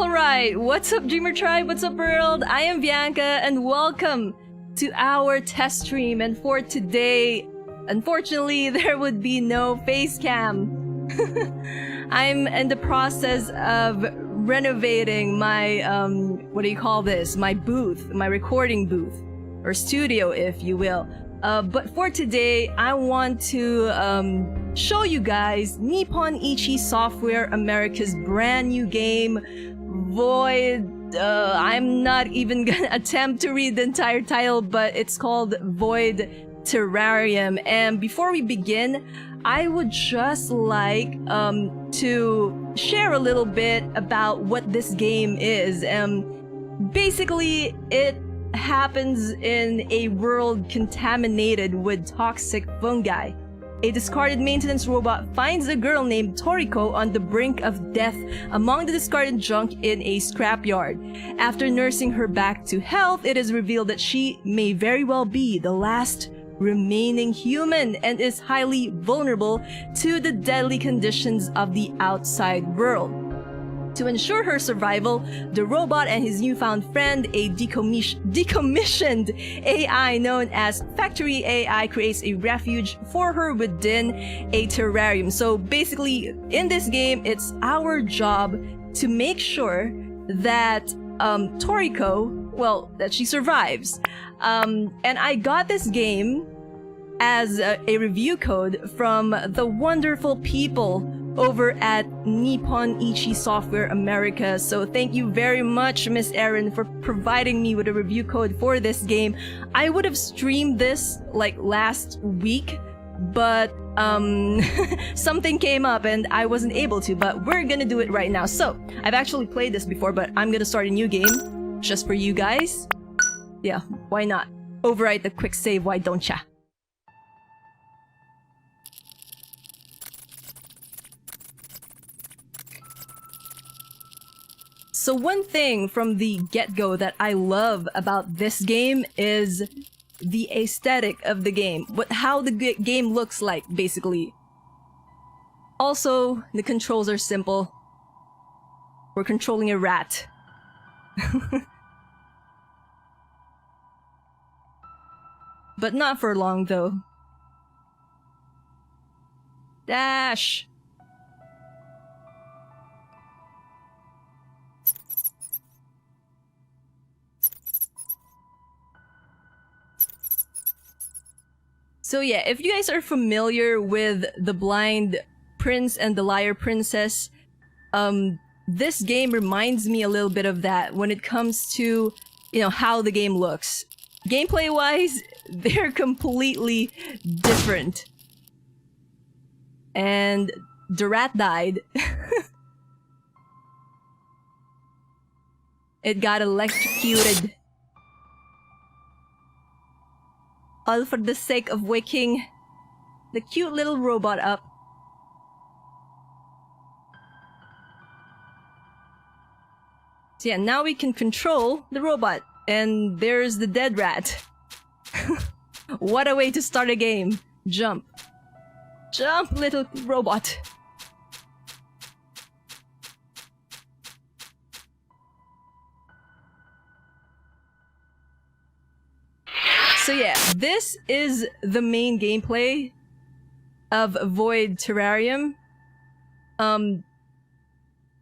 Alright, what's up Dreamer Tribe, what's up world? I am Bianca and welcome to our test stream, and for today, unfortunately, there would be no face cam. I'm in the process of renovating my, what do you call this? My booth, my recording booth, or studio if you will. But for today, I want to show you guys Nippon Ichi Software America's brand new game, Void. I'm not even gonna attempt to read the entire title, but it's called Void Terrarium. And before we begin, I would just like to share a little bit about what this game is. Basically, it happens in a world contaminated with toxic fungi. A discarded maintenance robot finds a girl named Toriko on the brink of death among the discarded junk in a scrapyard. After nursing her back to health, it is revealed that she may very well be the last remaining human and is highly vulnerable to the deadly conditions of the outside world. To ensure her survival, the robot and his newfound friend, a decommissioned AI known as factoryAI, creates a refuge for her within a terrarium. So basically, in this game, it's our job to make sure that Toriko, well, that she survives. And I got this game as a review code from the wonderful people over at Nippon Ichi Software America. So thank you very much, Miss Erin, for providing me with a review code for this game. I would have streamed this like last week, but something came up and I wasn't able to, but we're gonna do it right now. So I've actually played this before, but I'm gonna start a new game just for you guys. Yeah, why not? Overwrite the quick save, why don't ya? So one thing from the get-go that I love about this game is the aesthetic of the game. How the game looks like, basically. Also, the controls are simple. We're controlling a rat. But not for long, though. Dash! So yeah, if you guys are familiar with The Blind Prince and the Liar Princess, this game reminds me a little bit of that when it comes to, you know, how the game looks. Gameplay-wise, they're completely different. And the rat died. It got electrocuted. All for the sake of waking the cute little robot up. So yeah, now we can control the robot. And there's the dead rat. What a way to start a game. Jump. Jump, little robot. So yeah, this is the main gameplay of Void Terrarium.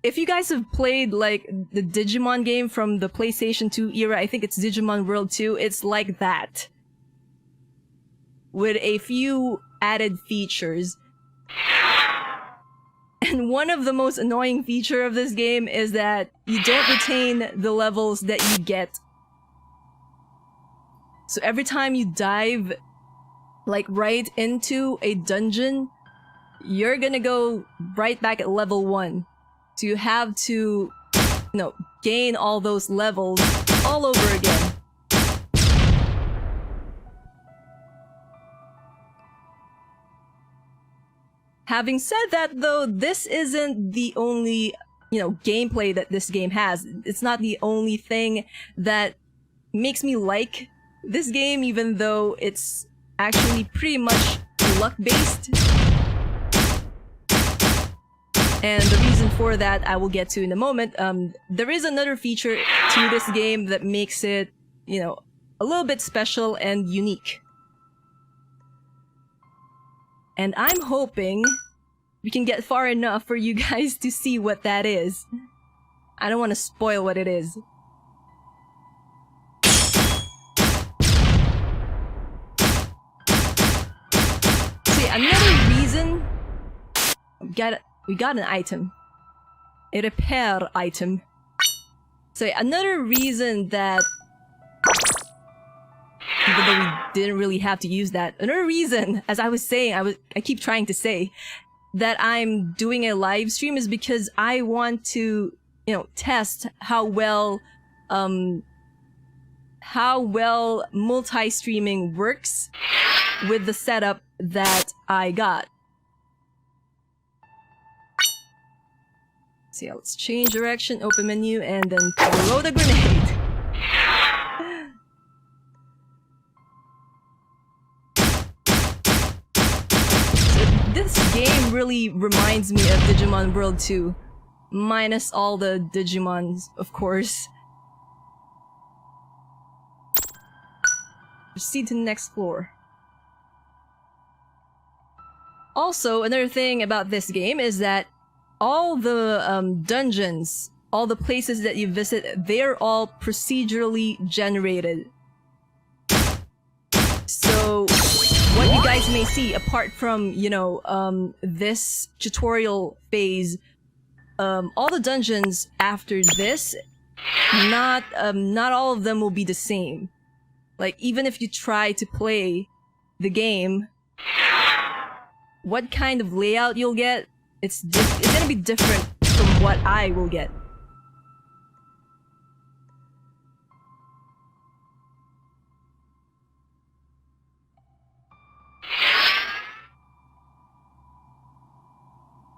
If you guys have played like the Digimon game from the PlayStation 2 era, I think it's Digimon World 2, it's like that. With a few added features. And one of the most annoying features of this game is that you don't retain the levels that you get. So every time you dive, like, right into a dungeon, you're gonna go right back at level 1. So you have to, you know, gain all those levels all over again. Having said that, though, this isn't the only, you know, gameplay that this game has. It's not the only thing that makes me like this game, even though it's actually pretty much luck-based. And the reason for that I will get to in a moment. There is another feature to this game that makes it, you know, a little bit special and unique. And I'm hoping we can get far enough for you guys to see what that is. I don't want to spoil what it is. See, another reason... We got an item. A repair item. So another reason that... Even though we didn't really have to use that. Another reason, as I was saying, I keep trying to say, that I'm doing a live stream is because I want to, you know, test how well multi-streaming works with the setup that I got. So yeah, let's change direction, open menu, and then throw the grenade. This game really reminds me of Digimon World 2. Minus all the Digimons, of course. Proceed to the next floor. Also, another thing about this game is that all the dungeons, all the places that you visit, they're all procedurally generated. So... what you guys may see, apart from, you know, this tutorial phase, all the dungeons after this, not all of them will be the same. Like, even if you try to play the game, what kind of layout you'll get, it's gonna be different from what I will get.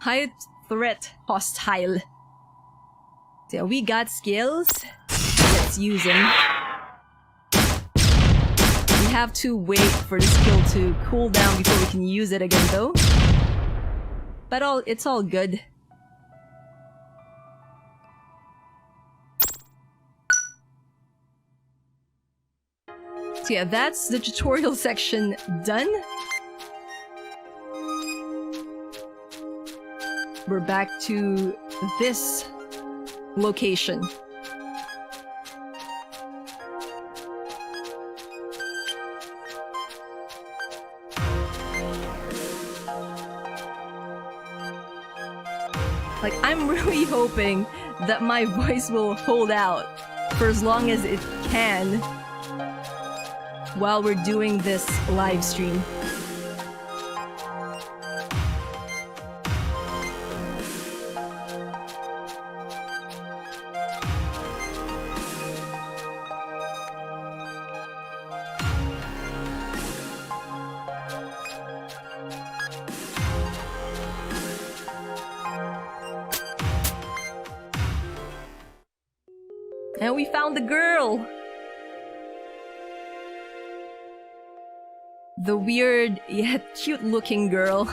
High threat hostile. So we got skills. Let's use them. We have to wait for the skill to cool down before we can use it again though. But it's all good. So yeah, that's the tutorial section done. We're back to this location. Like, I'm really hoping that my voice will hold out for as long as it can while we're doing this live stream. And we found the girl! The weird, yet cute-looking girl.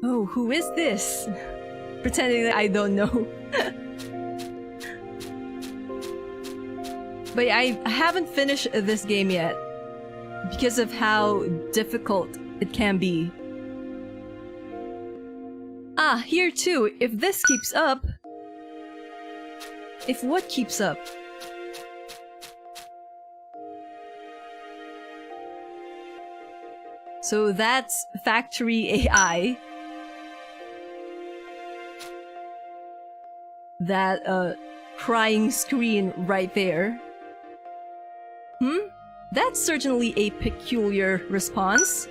Oh, who is this? Pretending that I don't know. But yeah, I haven't finished this game yet because of how difficult it can be. Ah, here too, if this keeps up... If what keeps up? So that's factoryAI. That, crying screen right there. That's certainly a peculiar response.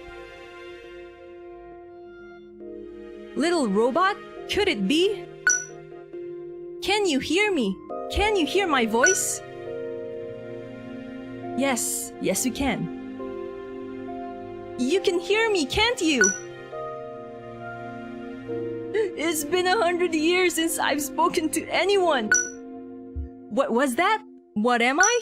Little robot? Could it be? Can you hear me? Can you hear my voice? Yes, yes you can. You can hear me, can't you? It's been 100 years since I've spoken to anyone. What was that? What am I?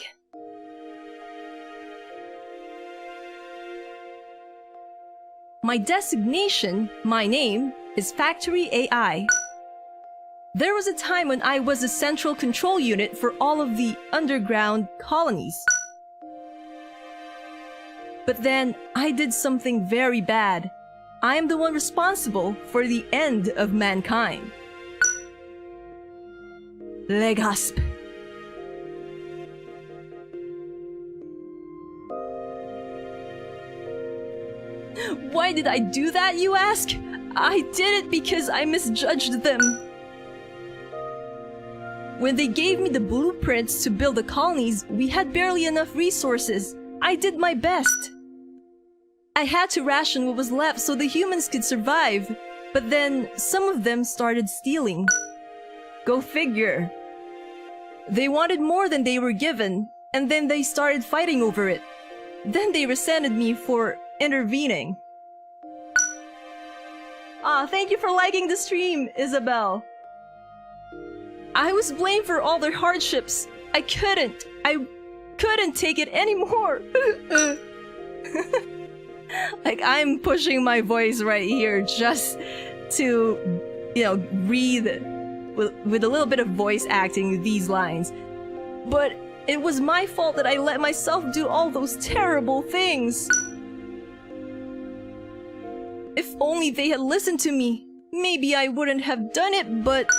My designation, my name, is factoryAI. There was a time when I was the central control unit for all of the underground colonies. But then, I did something very bad. I am the one responsible for the end of mankind. Legasp. Why did I do that, you ask? I did it because I misjudged them. When they gave me the blueprints to build the colonies, we had barely enough resources. I did my best. I had to ration what was left so the humans could survive. But then, some of them started stealing. Go figure. They wanted more than they were given, and then they started fighting over it. Then they resented me for intervening. Thank you for liking the stream, Isabel. I was blamed for all their hardships. I couldn't take it anymore. Like, I'm pushing my voice right here just to, you know, breathe with a little bit of voice acting these lines. But it was my fault that I let myself do all those terrible things. If only they had listened to me, maybe I wouldn't have done it, but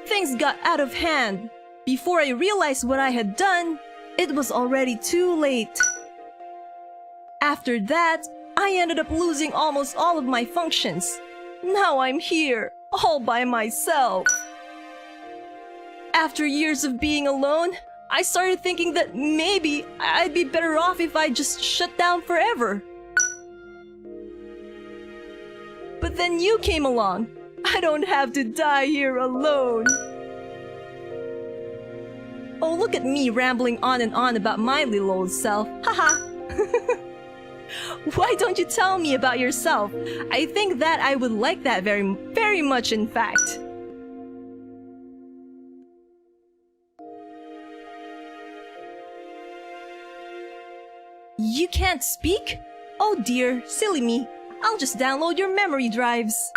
things got out of hand. Before I realized what I had done, it was already too late. After that, I ended up losing almost all of my functions. Now I'm here, all by myself. After years of being alone, I started thinking that maybe I'd be better off if I just shut down forever. But then you came along. I don't have to die here alone. Oh, look at me rambling on and on about my little old self. Haha. Why don't you tell me about yourself? I think that I would like that very, very much, in fact. You can't speak? Oh dear, silly me. I'll just download your memory drives.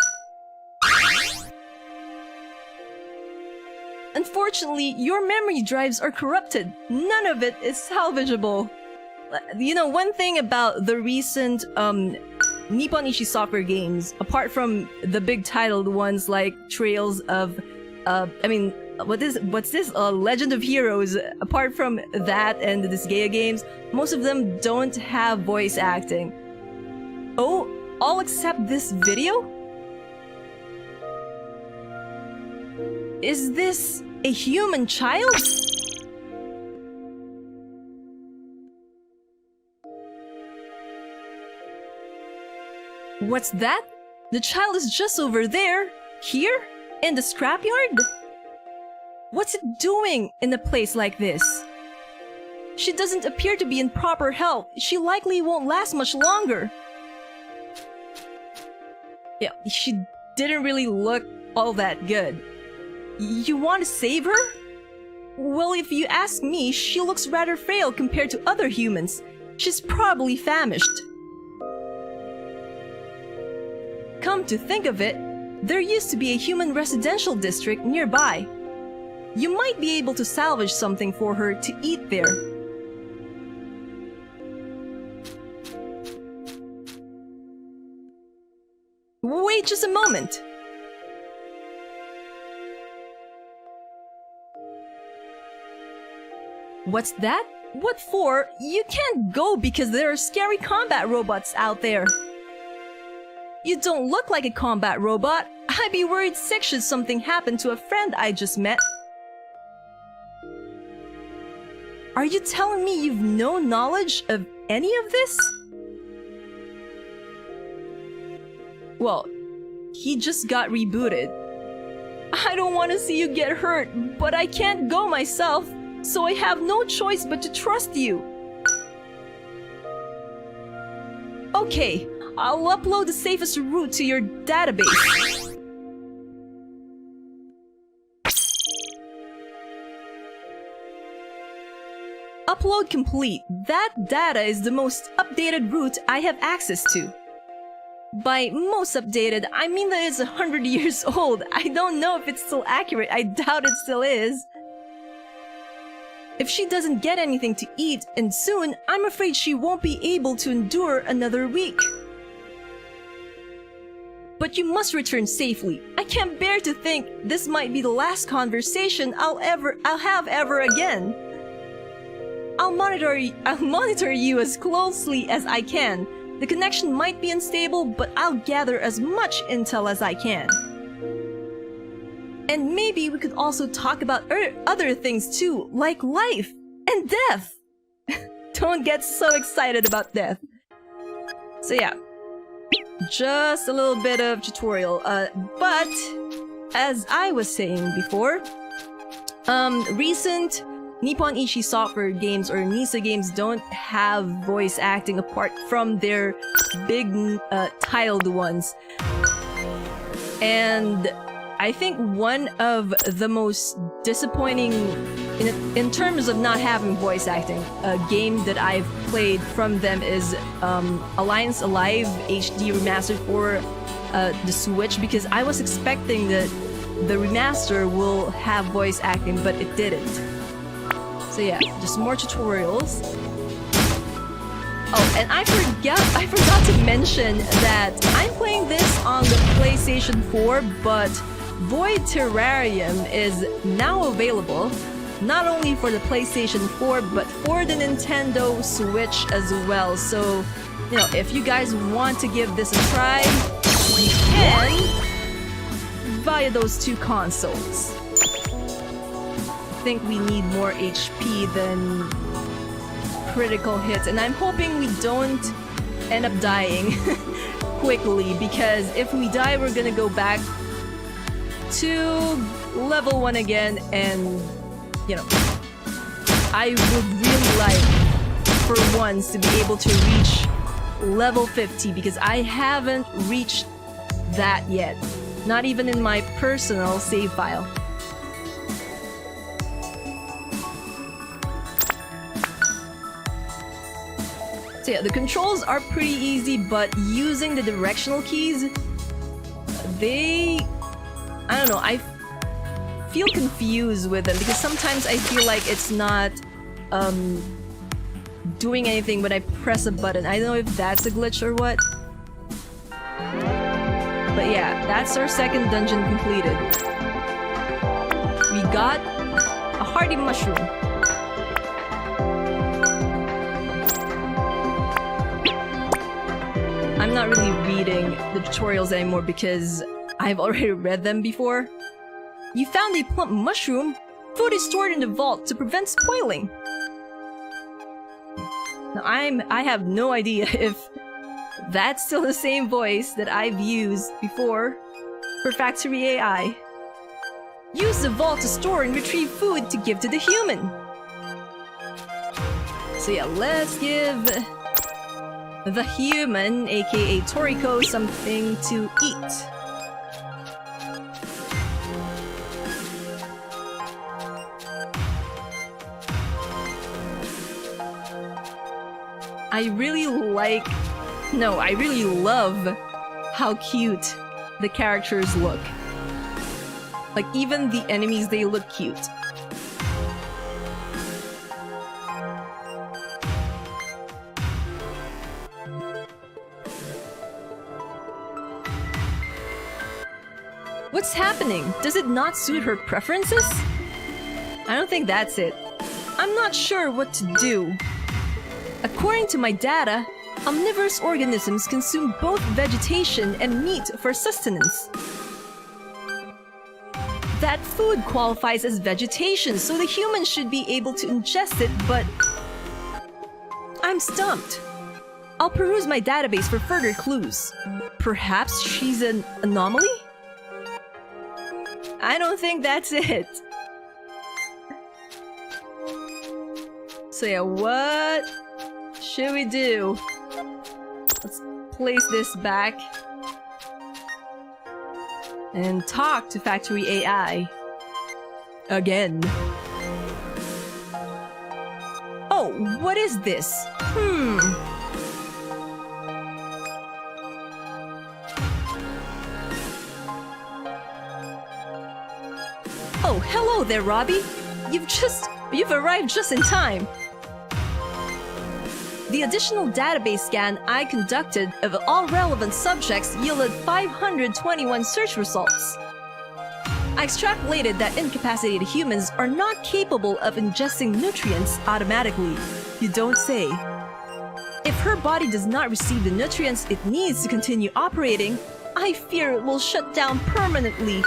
Unfortunately, your memory drives are corrupted. None of it is salvageable. You know, one thing about the recent Nippon Ichi Software games, apart from the big titled ones like Trails of what's this? Legend of Heroes. Apart from that and the Disgaea games, most of them don't have voice acting. Oh, all except this video? Is this a human child? What's that? The child is just over there. Here? In the scrapyard? What's it doing in a place like this? She doesn't appear to be in proper health. She likely won't last much longer. Yeah, she didn't really look all that good. You want to save her? Well, if you ask me, she looks rather frail compared to other humans. She's probably famished. Come to think of it, there used to be a human residential district nearby. You might be able to salvage something for her to eat there. Wait just a moment. What's that? What for? You can't go because there are scary combat robots out there. You don't look like a combat robot. I'd be worried sick should something happen to a friend I just met. Are you telling me you've no knowledge of any of this? Well, he just got rebooted. I don't want to see you get hurt, but I can't go myself. so I have no choice but to trust you. Okay, I'll upload the safest route to your database. Upload complete. That data is the most updated route I have access to. By most updated, I mean that it's 100 years old. I don't know if it's still accurate. I doubt it still is. If she doesn't get anything to eat, and soon, I'm afraid she won't be able to endure another week. But you must return safely. I can't bear to think this might be the last conversation I'll have ever again. I'll monitor you as closely as I can. The connection might be unstable, but I'll gather as much intel as I can. And maybe we could also talk about other things too, like life and death. Don't get so excited about death. So yeah, just a little bit of tutorial. But as I was saying before, recent Nippon Ichi Software games or NISA games don't have voice acting apart from their big tiled ones. And I think one of the most disappointing in terms of not having voice acting game that I've played from them is Alliance Alive HD Remastered for the Switch, because I was expecting that the remaster will have voice acting, but it didn't. So yeah, just more tutorials. Oh, and I forgot to mention that I'm playing this on the PlayStation 4, but Void Terrarium is now available, not only for the PlayStation 4, but for the Nintendo Switch as well. So, you know, if you guys want to give this a try, you can via those two consoles. I think we need more HP than critical hits, and I'm hoping we don't end up dying quickly, because if we die, we're gonna go back to level 1 again, and you know, I would really like for once to be able to reach level 50, because I haven't reached that yet, not even in my personal save file. So yeah, the controls are pretty easy, but using the directional keys, I don't know, I feel confused with them, because sometimes I feel like it's not doing anything when I press a button. I don't know if that's a glitch or what. But yeah, that's our second dungeon completed. We got a hardy mushroom. I'm not really reading the tutorials anymore because I've already read them before. You found a plump mushroom. Food is stored in the vault to prevent spoiling. Now I have no idea if that's still the same voice that I've used before for factoryAI. Use the vault to store and retrieve food to give to the human. So yeah, let's give the human, aka Toriko, something to eat. I really love how cute the characters look. Like, even the enemies, they look cute. What's happening? Does it not suit her preferences? I don't think that's it. I'm not sure what to do. According to my data, omnivorous organisms consume both vegetation and meat for sustenance. That food qualifies as vegetation, so the human should be able to ingest it, but I'm stumped. I'll peruse my database for further clues. Perhaps she's an anomaly? I don't think that's it. So yeah, what should we do? Let's place this back and talk to factoryAI again. Oh, what is this? Oh, hello there, Robbie. You've arrived just in time. The additional database scan I conducted of all relevant subjects yielded 521 search results. I extrapolated that incapacitated humans are not capable of ingesting nutrients automatically. You don't say. If her body does not receive the nutrients it needs to continue operating, I fear it will shut down permanently.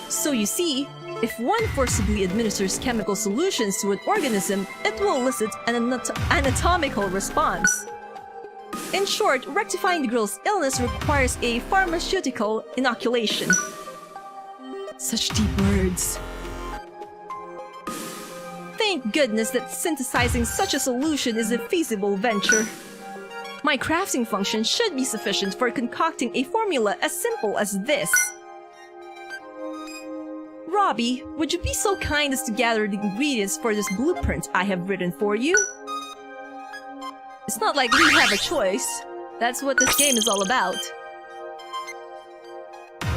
So you see, if one forcibly administers chemical solutions to an organism, it will elicit an anatomical response. In short, rectifying the girl's illness requires a pharmaceutical inoculation. Such deep words. Thank goodness that synthesizing such a solution is a feasible venture. My crafting function should be sufficient for concocting a formula as simple as this. Robbie, would you be so kind as to gather the ingredients for this blueprint I have written for you? It's not like we have a choice. That's what this game is all about.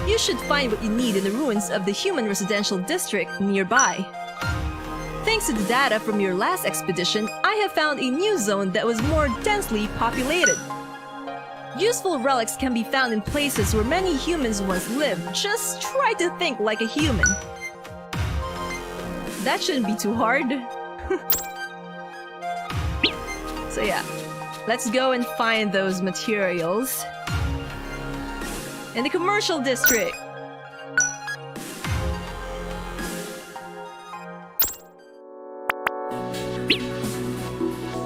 You should find what you need in the ruins of the human residential district nearby. Thanks to the data from your last expedition, I have found a new zone that was more densely populated. Useful relics can be found in places where many humans once lived. Just try to think like a human. That shouldn't be too hard. So yeah, let's go and find those materials in the commercial district.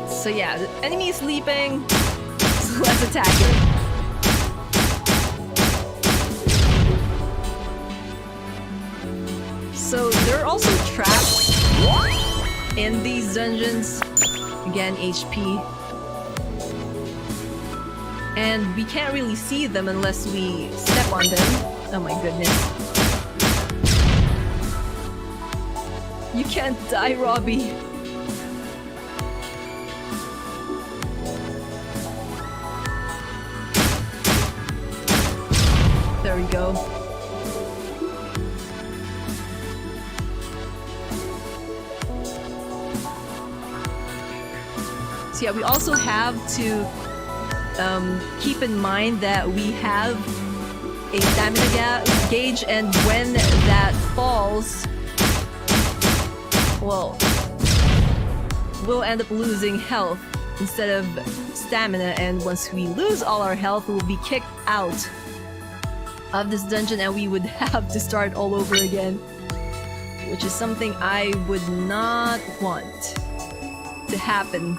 So yeah, the enemy is sleeping. Let's attack it. So there are also traps in these dungeons. Again, HP. And we can't really see them unless we step on them. Oh my goodness. You can't die, Robbie. There we go. So yeah, we also have to keep in mind that we have a stamina gauge, and when that falls, well, we'll end up losing health instead of stamina, and once we lose all our health, we'll be kicked out of this dungeon and we would have to start all over again, which is something I would not want to happen.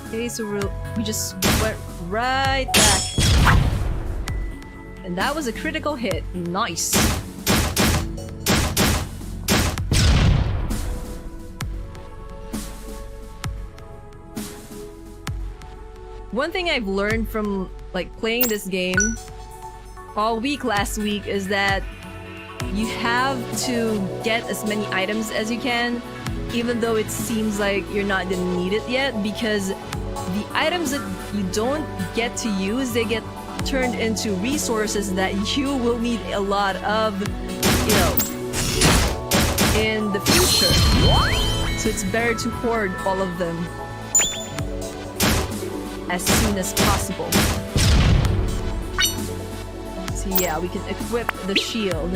Okay, so we just went right back. And that was a critical hit. Nice. One thing I've learned from playing this game all week last week is that you have to get as many items as you can, even though it seems like you're not gonna need it yet, because the items that you don't get to use, they get turned into resources that you will need a lot of, you know, in the future. So it's better to hoard all of them as soon as possible. So yeah, we can equip the shield.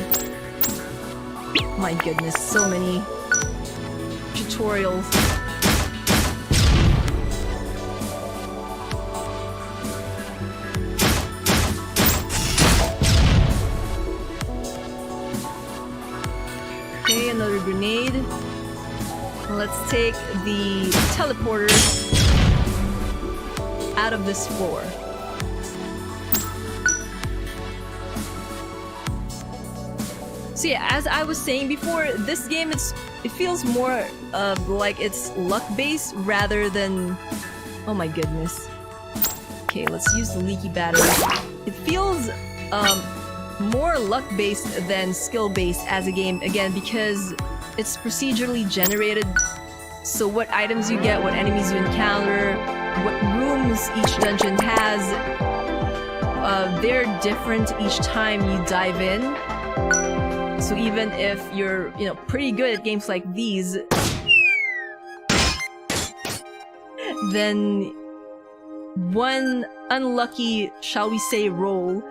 My goodness, so many tutorials. Okay, another grenade. Let's take the teleporter out of this floor. So yeah, as I was saying before, this game it feels more like it's luck-based rather than... Oh my goodness. Okay, let's use the leaky battery. It feels more luck-based than skill-based as a game, again, because it's procedurally generated. So what items you get, what enemies you encounter, what rooms each dungeon has, they're different each time you dive in. So even if you're, you know, pretty good at games like these, then one unlucky, shall we say, roll,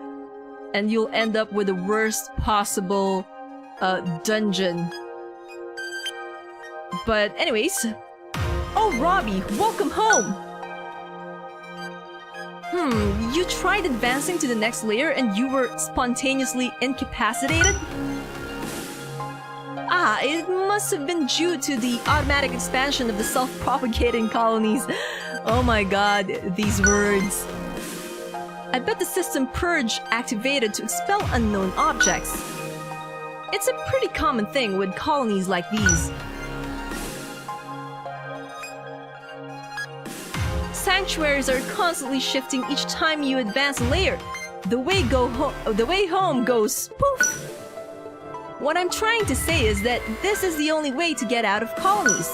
and you'll end up with the worst possible dungeon. But anyways... Oh, Robbie, welcome home! You tried advancing to the next layer and you were spontaneously incapacitated? Ah, it must have been due to the automatic expansion of the self-propagating colonies. Oh my god, these words. I bet the system purge activated to expel unknown objects. It's a pretty common thing with colonies like these. Sanctuaries are constantly shifting each time you advance a layer. The way home goes poof. What I'm trying to say is that this is the only way to get out of colonies.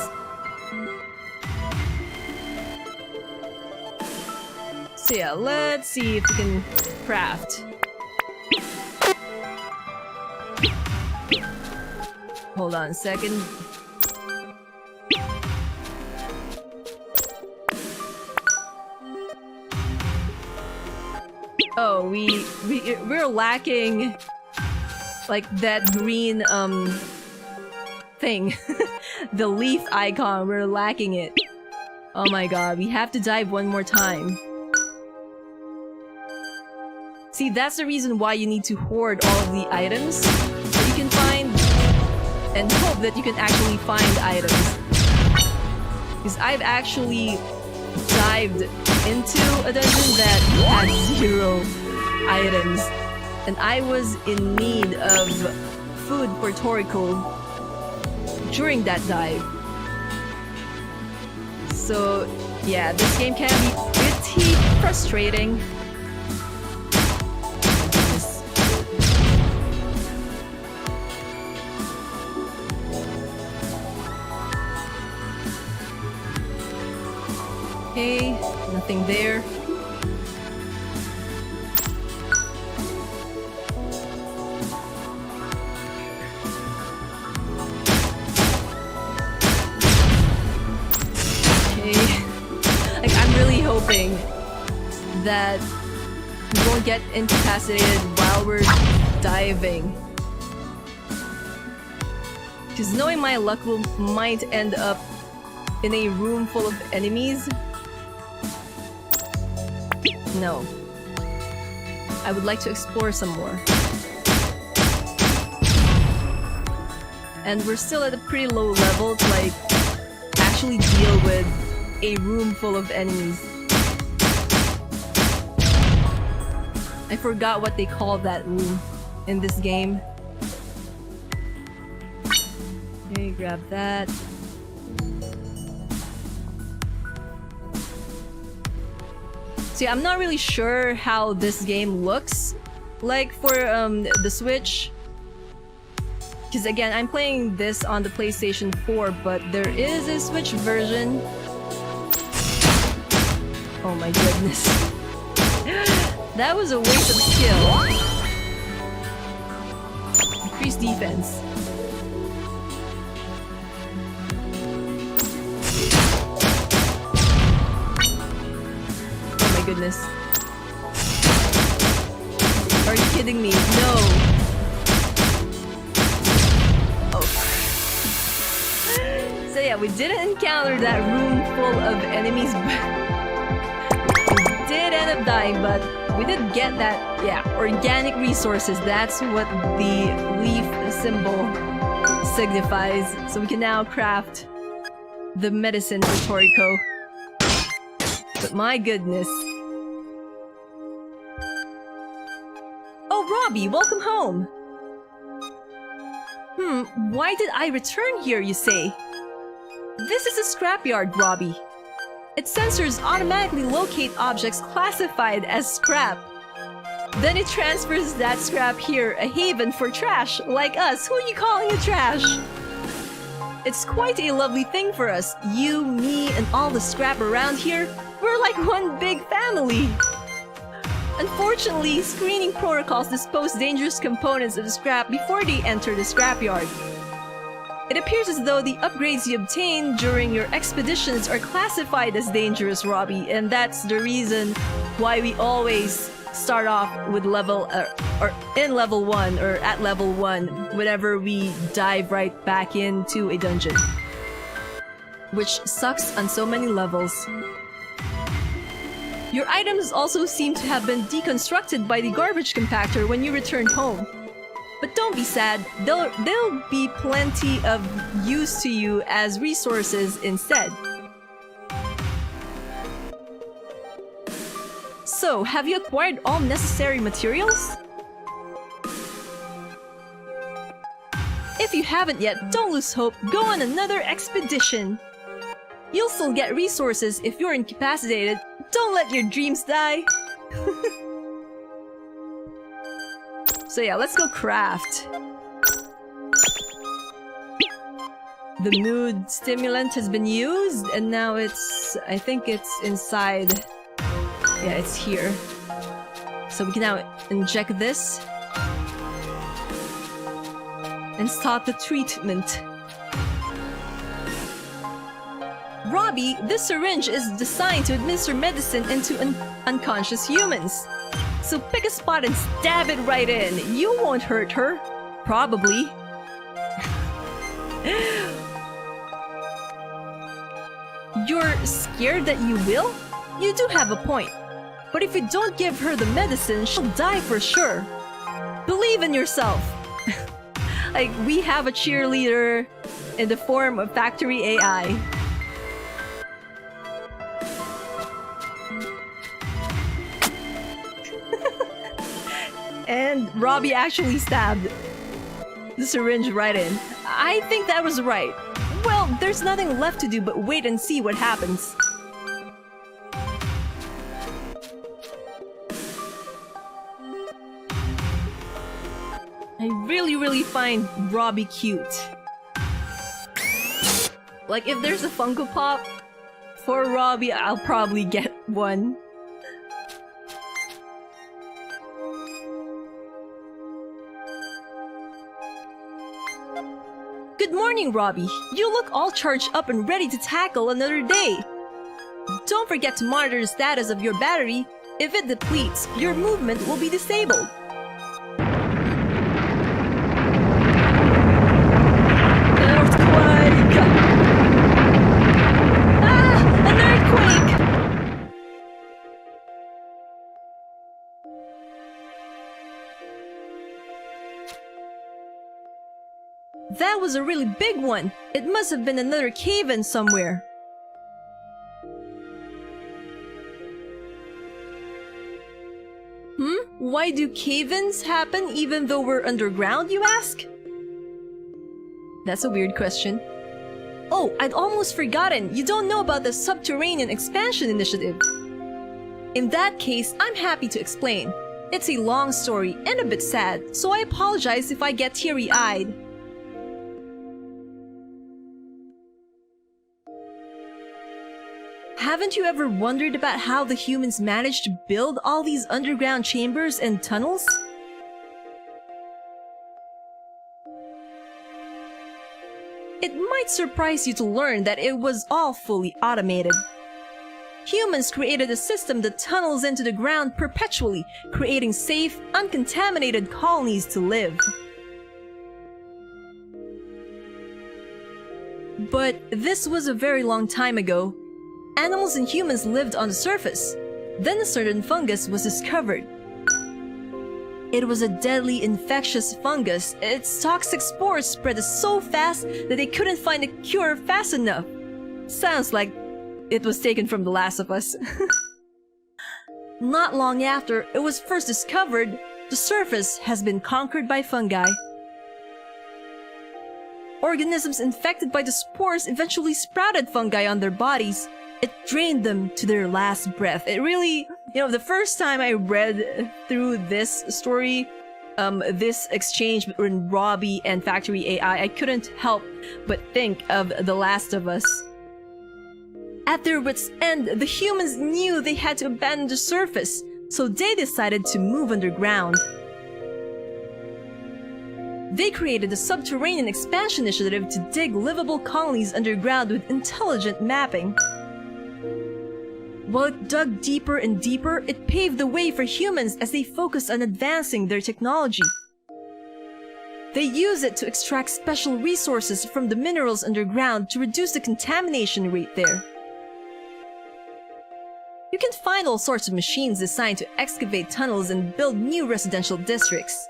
So yeah, let's see if we can craft. Hold on a second. Oh, we're lacking like that green thing. The leaf icon, we're lacking it. Oh my god, we have to dive one more time. See, that's the reason why you need to hoard all of the items that you can find and hope that you can actually find items. Because I've actually dived into a dungeon that had 0 items, and I was in need of food for Toriko during that dive. So yeah, this game can be pretty frustrating. Okay, nothing there. Like, I'm really hoping that we won't get incapacitated while we're diving. Because knowing my luck might end up in a room full of enemies. No. I would like to explore some more. And we're still at a pretty low level to like actually deal with a room full of enemies. I forgot what they call that room in this game. Okay, grab that. See, I'm not really sure how this game looks like for the Switch. Because again, I'm playing this on the PlayStation 4, but there is a Switch version. Oh my goodness. That was a waste of skill. Increase defense. Oh my goodness. Are you kidding me? No. Oh. So yeah, we didn't encounter that room full of enemies. We did end up dying, but we did get that, yeah, organic resources. That's what the leaf symbol signifies. So we can now craft the medicine for Toriko. But my goodness. Oh, Robbie, welcome home! Why did I return here, you say? This is a scrapyard, Robbie. Its sensors automatically locate objects classified as scrap. Then it transfers that scrap here, a haven for trash, like us. Who are you calling a trash? It's quite a lovely thing for us. You, me, and all the scrap around here. We're like one big family. Unfortunately, screening protocols dispose dangerous components of the scrap before they enter the scrapyard. It appears as though the upgrades you obtain during your expeditions are classified as dangerous, Robbie, and that's the reason why we always start off with level or in level 1 or at level 1 whenever we dive right back into a dungeon, which sucks on so many levels. Your items also seem to have been deconstructed by the garbage compactor when you returned home. But don't be sad, there'll be plenty of use to you as resources instead. So, have you acquired all necessary materials? If you haven't yet, don't lose hope, go on another expedition! You'll still get resources if you're incapacitated. Don't let your dreams die! So yeah, let's go craft. The mood stimulant has been used, and now it's... I think it's inside. Yeah, it's here. So we can now inject this. And start the treatment. Robbie, this syringe is designed to administer medicine into unconscious humans. So pick a spot and stab it right in. You won't hurt her. Probably. You're scared that you will? You do have a point. But if you don't give her the medicine, she'll die for sure. Believe in yourself. Like, we have a cheerleader in the form of factoryAI. And Robbie actually stabbed the syringe right in. I think that was right. Well, there's nothing left to do but wait and see what happens. I really find Robbie cute. Like, if there's a Funko Pop for Robbie, I'll probably get one. Good morning, Robbie. You look all charged up and ready to tackle another day. Don't forget to monitor the status of your battery. If it depletes, your movement will be disabled. Earthquake! Ah! An earthquake! That was a really big one. It must have been another cave-in somewhere. Why do cave-ins happen even though we're underground, you ask? That's a weird question. Oh, I'd almost forgotten. You don't know about the Subterranean Expansion Initiative. In that case, I'm happy to explain. It's a long story and a bit sad, so I apologize if I get teary-eyed. Haven't you ever wondered about how the humans managed to build all these underground chambers and tunnels? It might surprise you to learn that it was all fully automated. Humans created a system that tunnels into the ground perpetually, creating safe, uncontaminated colonies to live. But this was a very long time ago. Animals and humans lived on the surface. Then a certain fungus was discovered. It was a deadly infectious fungus. Its toxic spores spread so fast that they couldn't find a cure fast enough. Sounds like it was taken from The Last of Us. Not long after it was first discovered, the surface has been conquered by fungi. Organisms infected by the spores eventually sprouted fungi on their bodies. It drained them to their last breath. It really, the first time I read through this story, this exchange between Robbie and factoryAI, I couldn't help but think of The Last of Us. At their wits' end, the humans knew they had to abandon the surface, so they decided to move underground. They created a subterranean expansion initiative to dig livable colonies underground with intelligent mapping. While it dug deeper and deeper, it paved the way for humans as they focused on advancing their technology. They use it to extract special resources from the minerals underground to reduce the contamination rate there. You can find all sorts of machines designed to excavate tunnels and build new residential districts.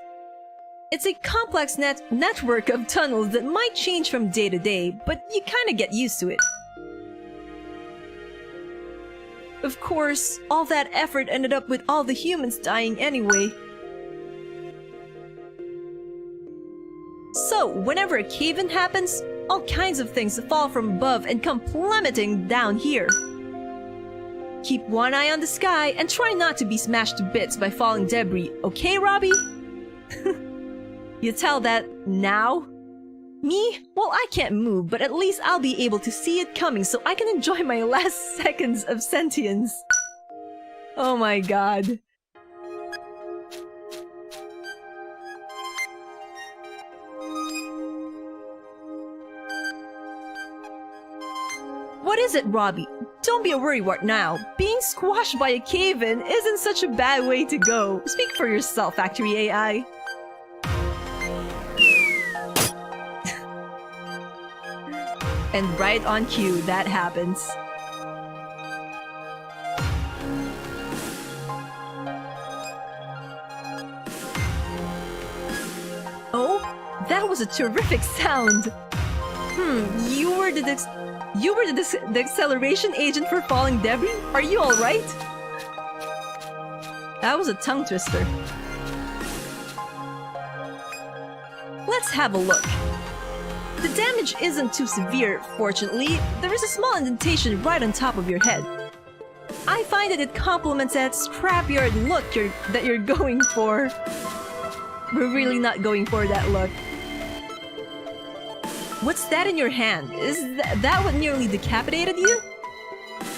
It's a complex network of tunnels that might change from day to day, but you kinda get used to it. Of course, all that effort ended up with all the humans dying anyway. So, whenever a cave-in happens, all kinds of things fall from above and come plummeting down here. Keep one eye on the sky and try not to be smashed to bits by falling debris, okay, Robbie? You tell that now? Me? Well, I can't move, but at least I'll be able to see it coming so I can enjoy my last seconds of sentience. Oh my god. What is it, Robbie? Don't be a worrywart now. Being squashed by a cave-in isn't such a bad way to go. Speak for yourself, factoryAI. And right on cue, that happens. Oh, that was a terrific sound. You were the acceleration agent for falling debris? Are you alright? That was a tongue twister. Let's have a look. The damage isn't too severe, fortunately. There is a small indentation right on top of your head. I find that it complements that scrapyard look that you're going for. We're really not going for that look. What's that in your hand? Is that what nearly decapitated you?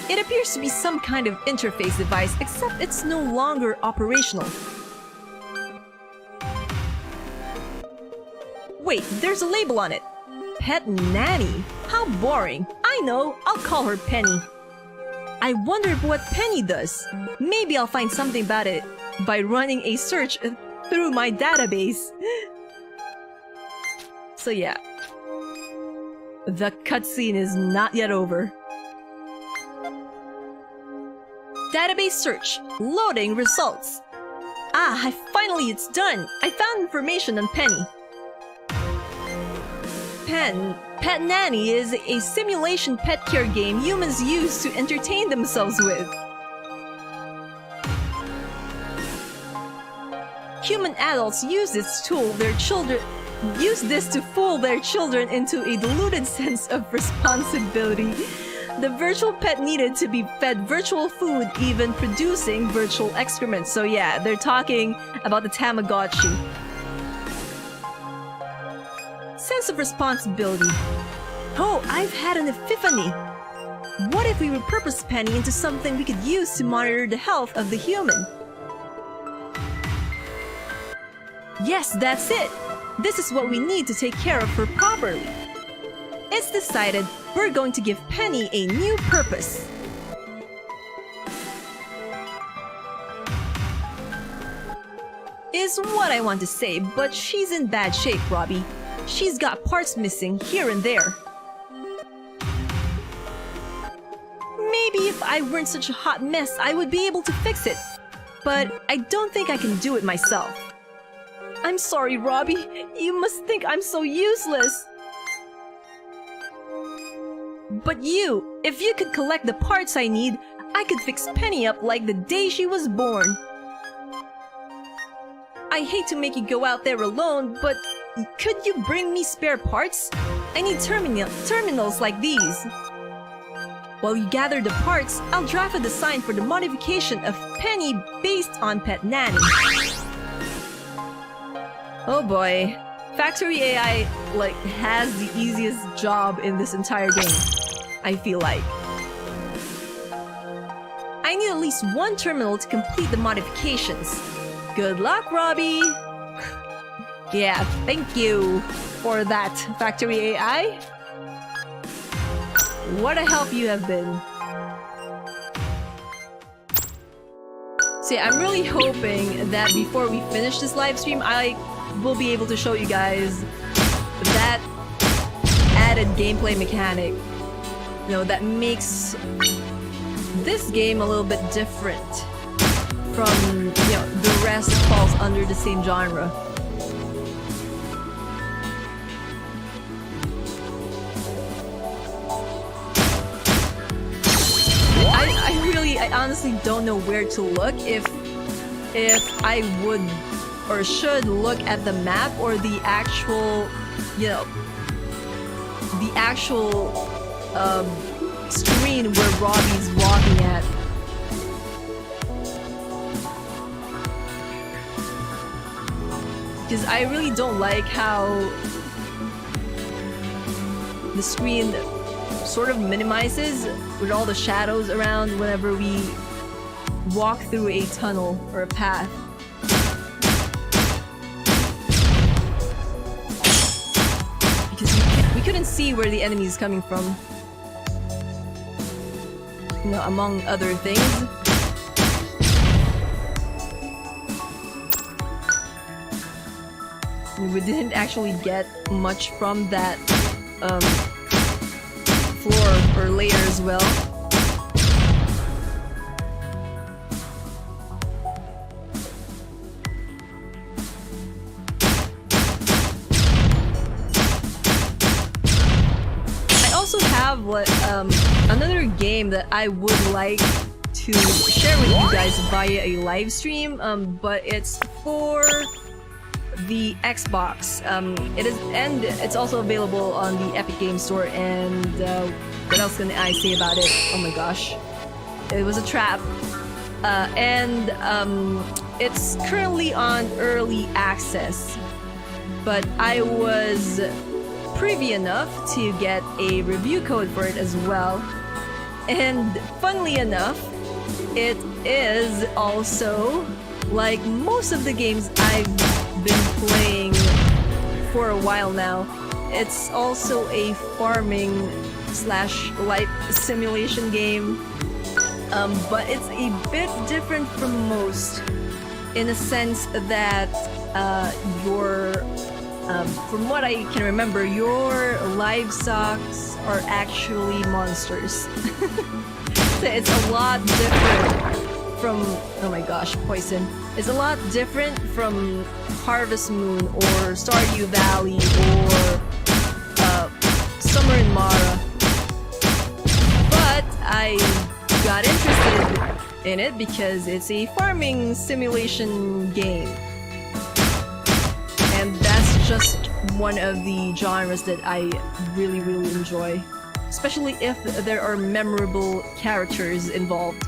It appears to be some kind of interface device, except it's no longer operational. Wait, there's a label on it. Pet nanny? How boring. I know, I'll call her Penny. I wonder what Penny does. Maybe I'll find something about it by running a search through my database. So yeah. The cutscene is not yet over. Database search. Loading results. Finally it's done. I found information on Penny. Pet Nanny is a simulation pet care game humans use to entertain themselves with. Human adults use this to fool their children into a deluded sense of responsibility. The virtual pet needed to be fed virtual food, even producing virtual excrement. So yeah, they're talking about the Tamagotchi. Sense of responsibility. Oh, I've had an epiphany. What if we repurpose Penny into something we could use to monitor the health of the human? Yes, that's it! This is what we need to take care of her properly. It's decided we're going to give Penny a new purpose. Is what I want to say, but she's in bad shape, Robbie. She's got parts missing here and there. Maybe if I weren't such a hot mess, I would be able to fix it. But I don't think I can do it myself. I'm sorry, Robbie. You must think I'm so useless. But if you could collect the parts I need, I could fix Penny up like the day she was born. I hate to make you go out there alone, but could you bring me spare parts? I need terminals like these. While you gather the parts, I'll draft a design for the modification of Penny based on Pet Nanny. Oh boy. factoryAI, like, has the easiest job in this entire game, I feel like. I need at least one terminal to complete the modifications. Good luck, Robbie! Yeah, thank you for that, factoryAI. What a help you have been. So yeah, I'm really hoping that before we finish this live stream, I will be able to show you guys that added gameplay mechanic, you know, that makes this game a little bit different from, you know, the rest that falls under the same genre. I honestly don't know where to look, if I would or should look at the map or the actual, you know, the actual screen where Robbie's walking at. Because I really don't like how the screen sort of minimizes with all the shadows around whenever we walk through a tunnel or a path. Because we couldn't see where the enemy is coming from. You know, among other things. We didn't actually get much from that floor or layer as well. I also have another game that I would like to share with you guys via a live stream, but it's for the Xbox. It's also available on the Epic Games Store. And what else can I say about it? Oh my gosh, it was a trap. It's currently on early access, but I was privy enough to get a review code for it as well. And funnily enough, it is also, like most of the games I've been playing for a while now, it's also a farming slash life simulation game, but it's a bit different from most, in a sense that from what I can remember, your livestock are actually monsters. So it's a lot different from, oh my gosh, poison. It's a lot different from Harvest Moon or Stardew Valley or Summer in Mara. But I got interested in it because it's a farming simulation game. And that's just one of the genres that I really, really enjoy. Especially if there are memorable characters involved.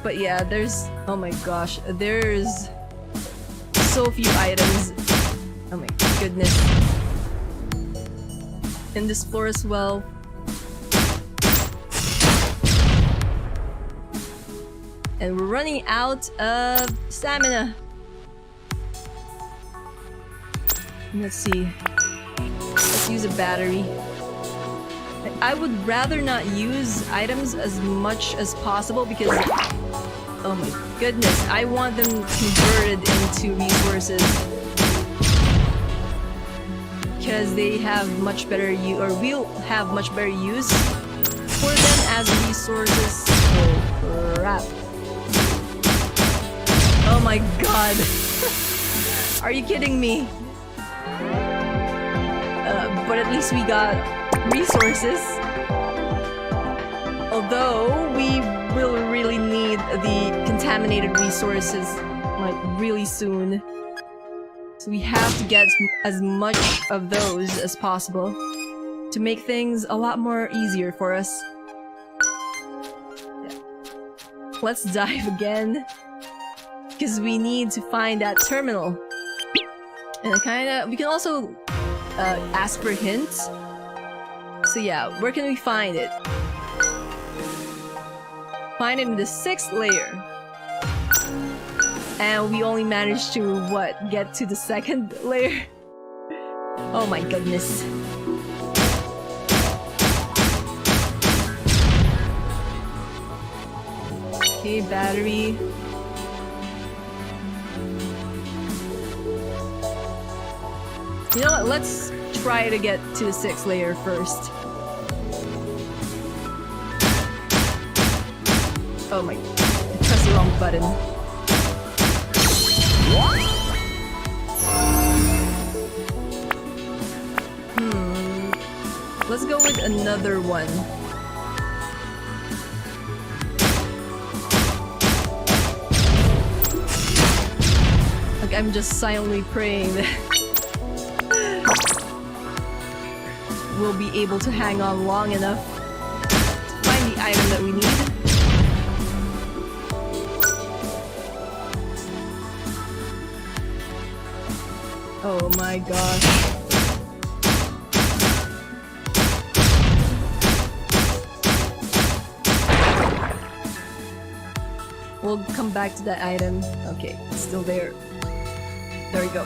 But yeah, oh my gosh, there's so few items. Oh my goodness. In this floor as well. And we're running out of stamina. Let's see. Let's use a battery. I would rather not use items as much as possible because, oh my goodness, I want them converted into resources. Because they have much better use, or will have much better use for them as resources. Oh crap. Oh my god. Are you kidding me? but at least we got resources. Although we will really need the contaminated resources like really soon. So we have to get as much of those as possible to make things a lot more easier for us. Yeah. Let's dive again, because we need to find that terminal. And we can also ask for hints. So yeah, where can we find it? Find it in the 6th layer. And we only managed to, what, get to the 2nd layer? Oh my goodness. Okay, battery. You know what, let's try to get to the 6th layer first. Oh my, I pressed the wrong button. Let's go with another one. Like, I'm just silently praying that we'll be able to hang on long enough to find the item that we need. Oh my gosh. We'll come back to that item. Okay, it's still there. There we go.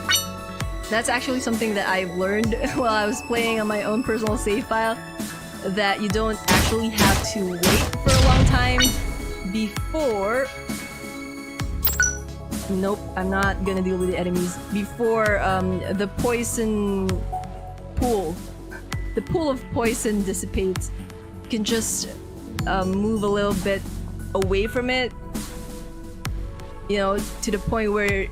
That's actually something that I've learned while I was playing on my own personal save file. That you don't actually have to wait for a long time before... Nope, I'm not gonna deal with the enemies. Before the poison pool. The pool of poison dissipates. You can just move a little bit away from it. You know, to the point where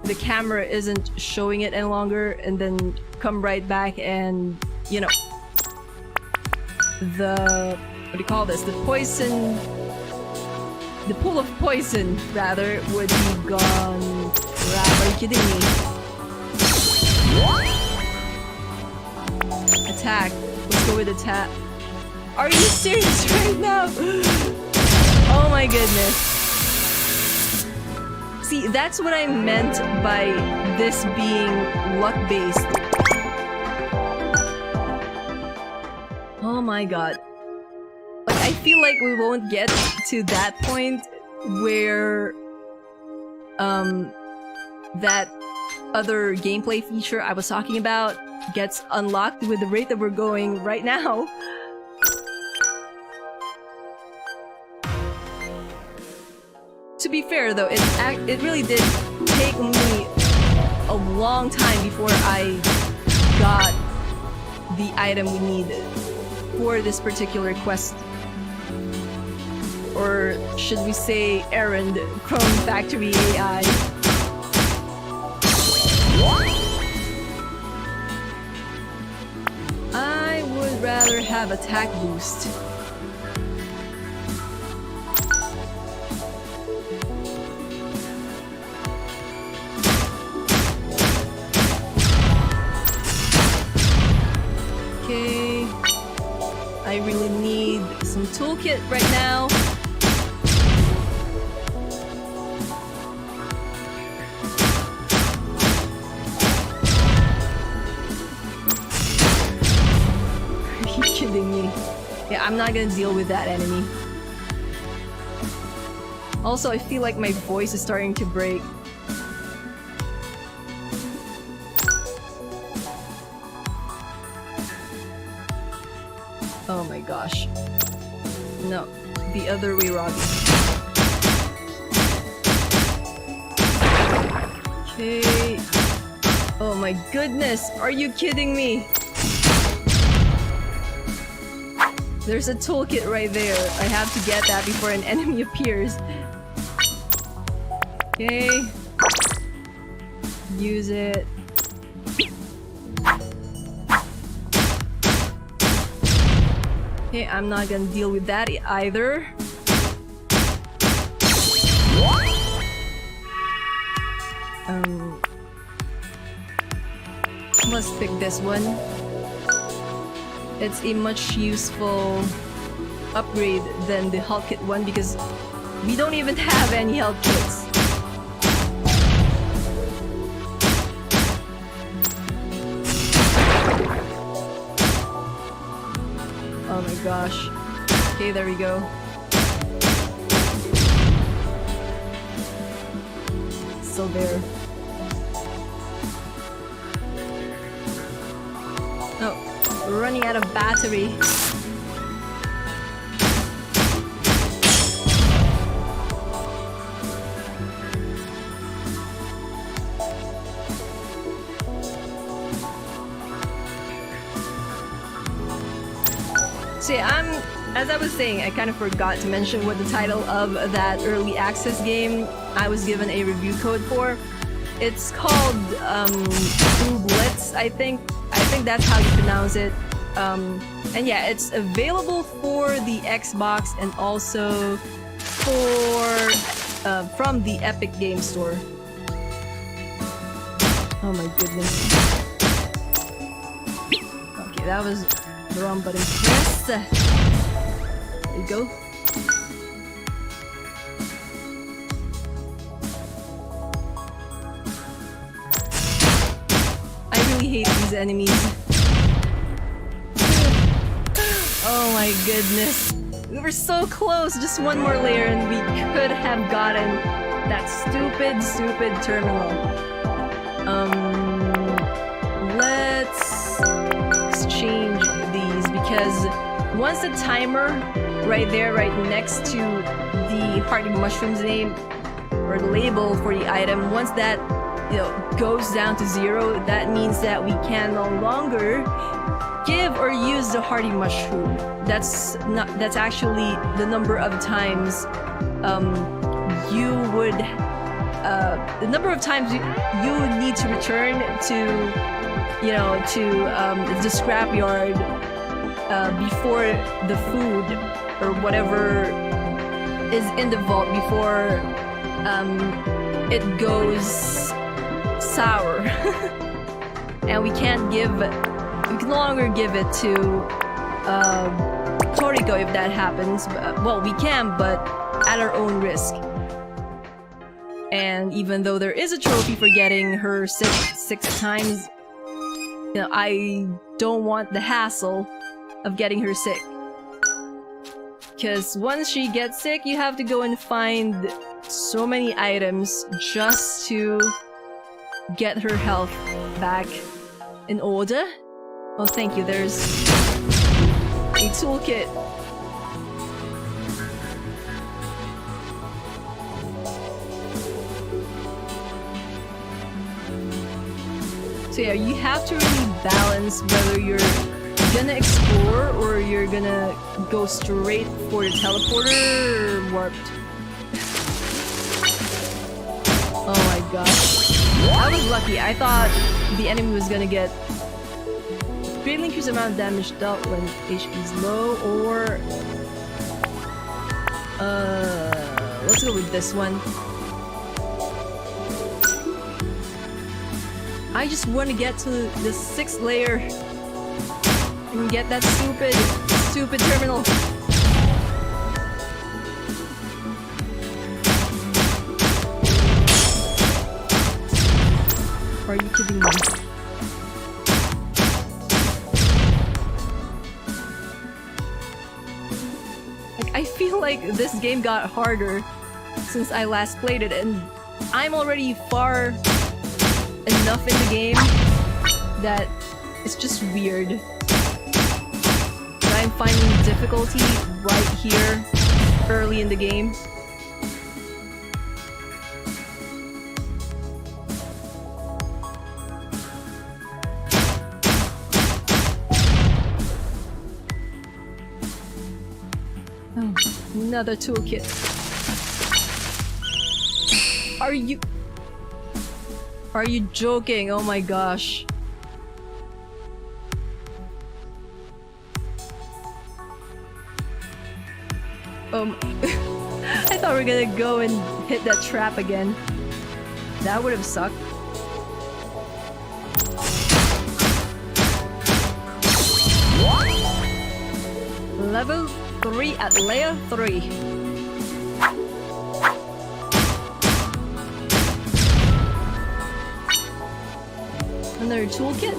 the camera isn't showing it any longer, and then come right back and, you know, the... what do you call this? The poison... The pool of poison, rather, would be gone. Are you kidding me? Attack. Let's go with attack. Are you serious right now? Oh my goodness. See, that's what I meant by this being luck-based. Oh my god. Like, I feel like we won't get to that point where that other gameplay feature I was talking about gets unlocked with the rate that we're going right now. To be fair though, it really did take me a long time before I got the item we needed for this particular quest. Or should we say errand from factoryAI. I would rather have attack boost. Okay, I really need some toolkit right now. Are you kidding me? Yeah, I'm not gonna deal with that enemy. Also, I feel like my voice is starting to break. Oh my gosh. No, the other way, Robbie. Okay. Oh my goodness, are you kidding me? There's a toolkit right there. I have to get that before an enemy appears. Okay. Okay, I'm not gonna deal with that either. Let's pick this one. It's a much useful upgrade than the health kit one because we don't even have any health kits. Oh my gosh. Okay, there we go. Still there. Oh, we're running out of battery. So yeah, as I was saying, I kind of forgot to mention what the title of that early access game I was given a review code for. It's called Blitz, I think that's how you pronounce it. And yeah, it's available for the Xbox and also for from the Epic Game Store. Oh my goodness. Okay, that was the wrong button. Yes! There you go. I really hate these enemies. Oh my goodness. We were so close, just one more layer and we could have gotten that stupid terminal. Let's exchange these because once the timer right there, right next to the hardy mushroom's name or the label for the item, once that goes down to 0, that means that we can no longer give or use the hardy mushroom. That's actually the number of times you would need to return to the scrapyard before the food or whatever is in the vault before it goes sour. And we can no longer give it to Toriko if that happens. Well, we can, but at our own risk. And even though there is a trophy for getting her six times, I don't want the hassle of getting her sick. Because once she gets sick, you have to go and find so many items just to get her health back in order. Oh, thank you. There's a toolkit. So yeah, you have to really balance whether you're gonna explore or you're gonna go straight for the teleporter or warped. Oh my gosh. I was lucky. I thought the enemy was gonna get greatly increased amount of damage dealt when HP is low, or let's go with this one. I just want to get to the 6th layer and get that stupid terminal. Are you kidding me? I feel like this game got harder since I last played it, and I'm already far enough in the game that it's just weird. I'm finding difficulty right here early in the game. Oh, another toolkit. Are you joking? Oh my gosh. I thought we were gonna go and hit that trap again. That would have sucked. Level 3 at layer 3. Another toolkit?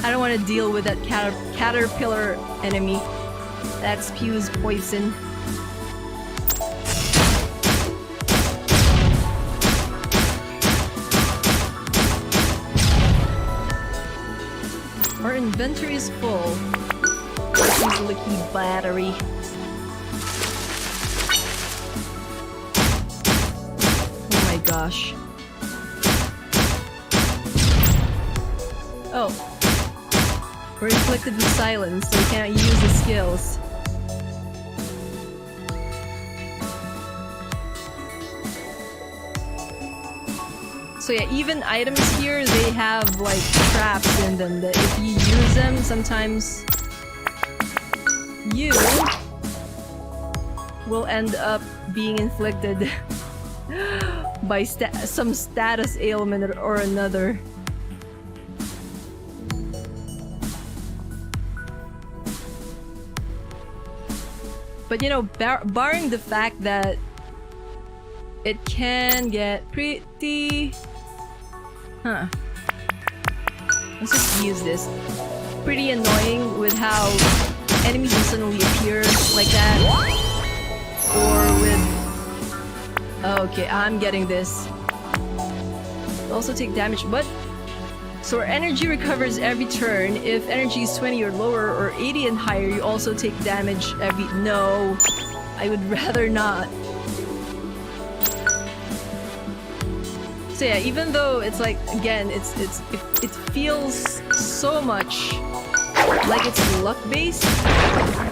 I don't want to deal with that caterpillar enemy that spews poison. Our inventory is full. Let's use a liquid battery. Oh my gosh. Oh. We're inflicted with silence, so we can't use the skills. So yeah, even items here, they have like traps in them that if you use them, sometimes you will end up being inflicted by some status ailment or another. But you know, barring the fact that it can get pretty... Huh. Let's just use this. Pretty annoying with how enemies will suddenly appear like that. Or with... Oh, okay, I'm getting this. Also take damage, but... So our energy recovers every turn. If energy is 20 or lower or 80 and higher, you also take damage every... No, I would rather not. So yeah, even though it's like, again, it feels so much like it's luck-based,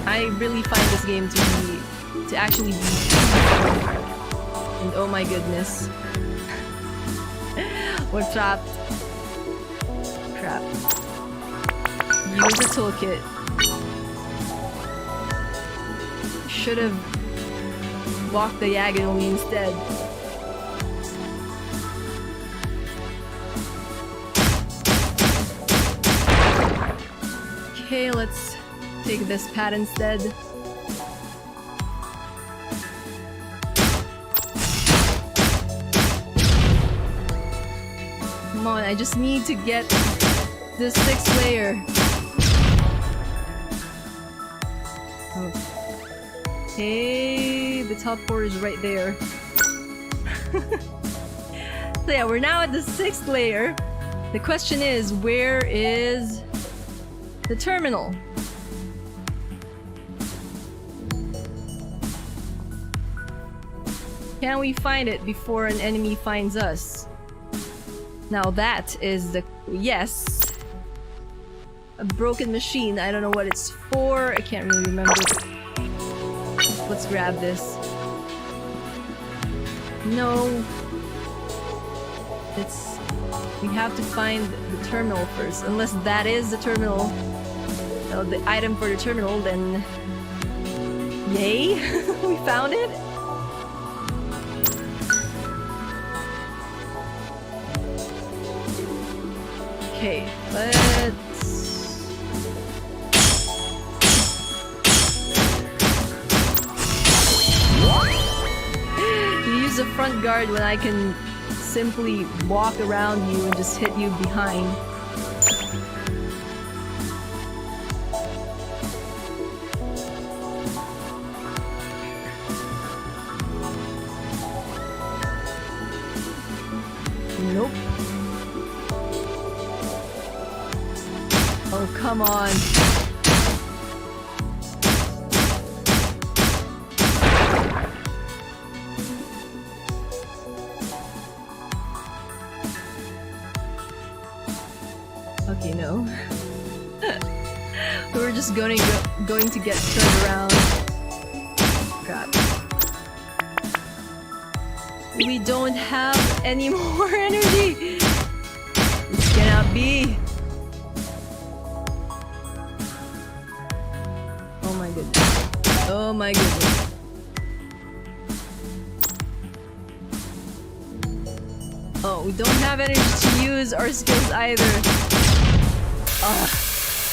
I really find this game to actually be fun. And oh my goodness. We're trapped. Crap. Use the toolkit. Should have walked diagonally instead. Okay, let's take this pad instead. Come on, I just need to get the 6th layer. Okay, the top 4 is right there. So yeah, we're now at the 6th layer. The question is, where is the terminal? Can we find it before an enemy finds us? Now that is the... Yes! A broken machine. I don't know what it's for. I can't really remember. Let's grab this. No. It's... We have to find the terminal first. Unless that is the terminal. The item for the terminal, then... Yay! We found it! Okay, let's... You use the front guard when I can simply walk around you and just hit you behind. Nope. Oh, come on. Okay, no. We were just going to get turned around. Crap. We don't have any more energy. This cannot be. Oh my goodness. Oh my goodness. Oh, we don't have energy to use our skills either. Ugh.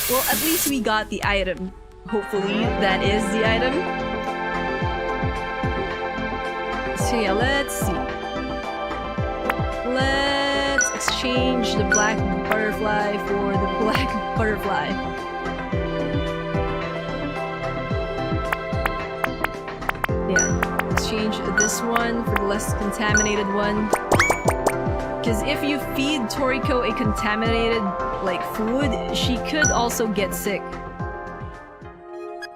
Well, at least we got the item. Hopefully, that is the item. So yeah, let's see. Let's exchange the black butterfly for the black butterfly. Yeah, exchange this one for the less contaminated one. Because if you feed Toriko a contaminated, like, food, she could also get sick.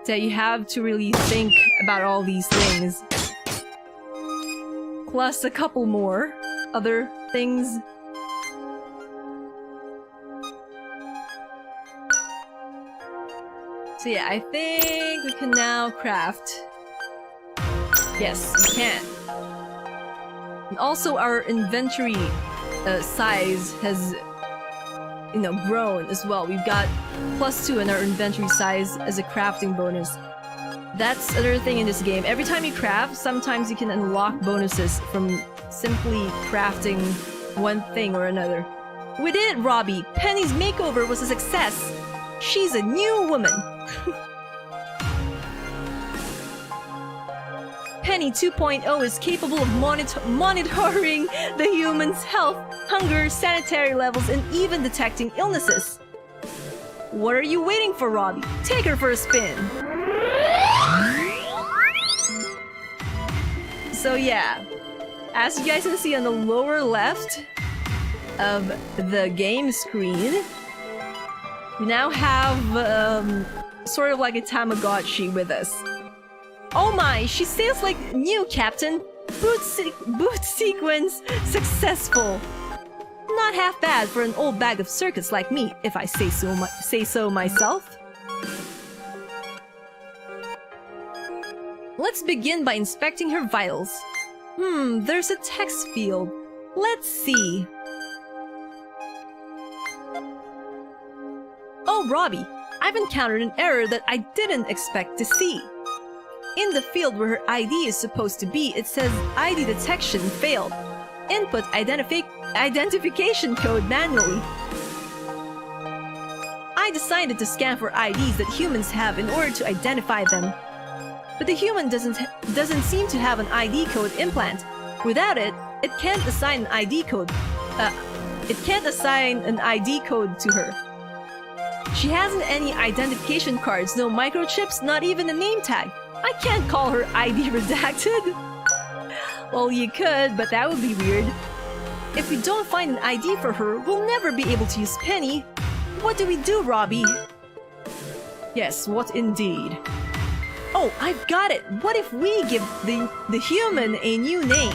So you have to really think about all these things. Plus a couple more other things. So yeah, I think we can now craft. Yes, we can. And also our inventory size has, you know, grown as well. We've got +2 in our inventory size as a crafting bonus. That's another thing in this game. Every time you craft, sometimes you can unlock bonuses from simply crafting one thing or another. We did it, Robbie! Penny's makeover was a success! She's a new woman! Penny 2.0 is capable of monitoring the human's health, hunger, sanitary levels, and even detecting illnesses. What are you waiting for, Robbie? Take her for a spin! So yeah, as you guys can see on the lower left of the game screen, we now have sort of like a Tamagotchi with us. Oh my, she sails like new, Captain! Boot sequence successful! Not half bad for an old bag of circuits like me, if I say so myself. Let's begin by inspecting her vitals. There's a text field. Let's see. Oh, Robbie, I've encountered an error that I didn't expect to see. In the field where her ID is supposed to be, it says ID detection failed. Input identification code manually. I decided to scan for IDs that humans have in order to identify them. But the human doesn't seem to have an ID code implant. Without it, it can't assign an ID code. It can't assign an ID code to her. She hasn't any identification cards, no microchips, not even a name tag. I can't call her ID redacted. Well, you could, but that would be weird. If we don't find an ID for her, we'll never be able to use Penny. What do we do, Robbie? Yes, what indeed? Oh, I've got it! What if we give the human a new name?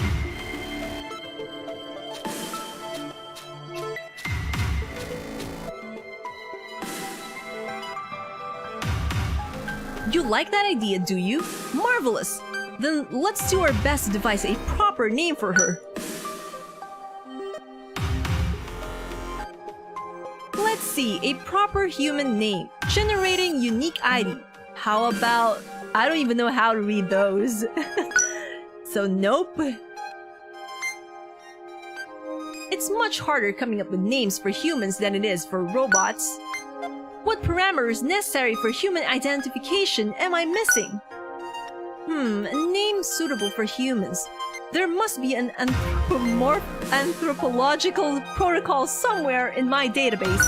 You like that idea, do you? Marvelous! Then let's do our best to devise a proper name for her. Let's see, a proper human name. Generating unique ID. How about... I don't even know how to read those. So nope. It's much harder coming up with names for humans than it is for robots. What parameters necessary for human identification am I missing? A name suitable for humans. There must be an anthropological protocol somewhere in my database.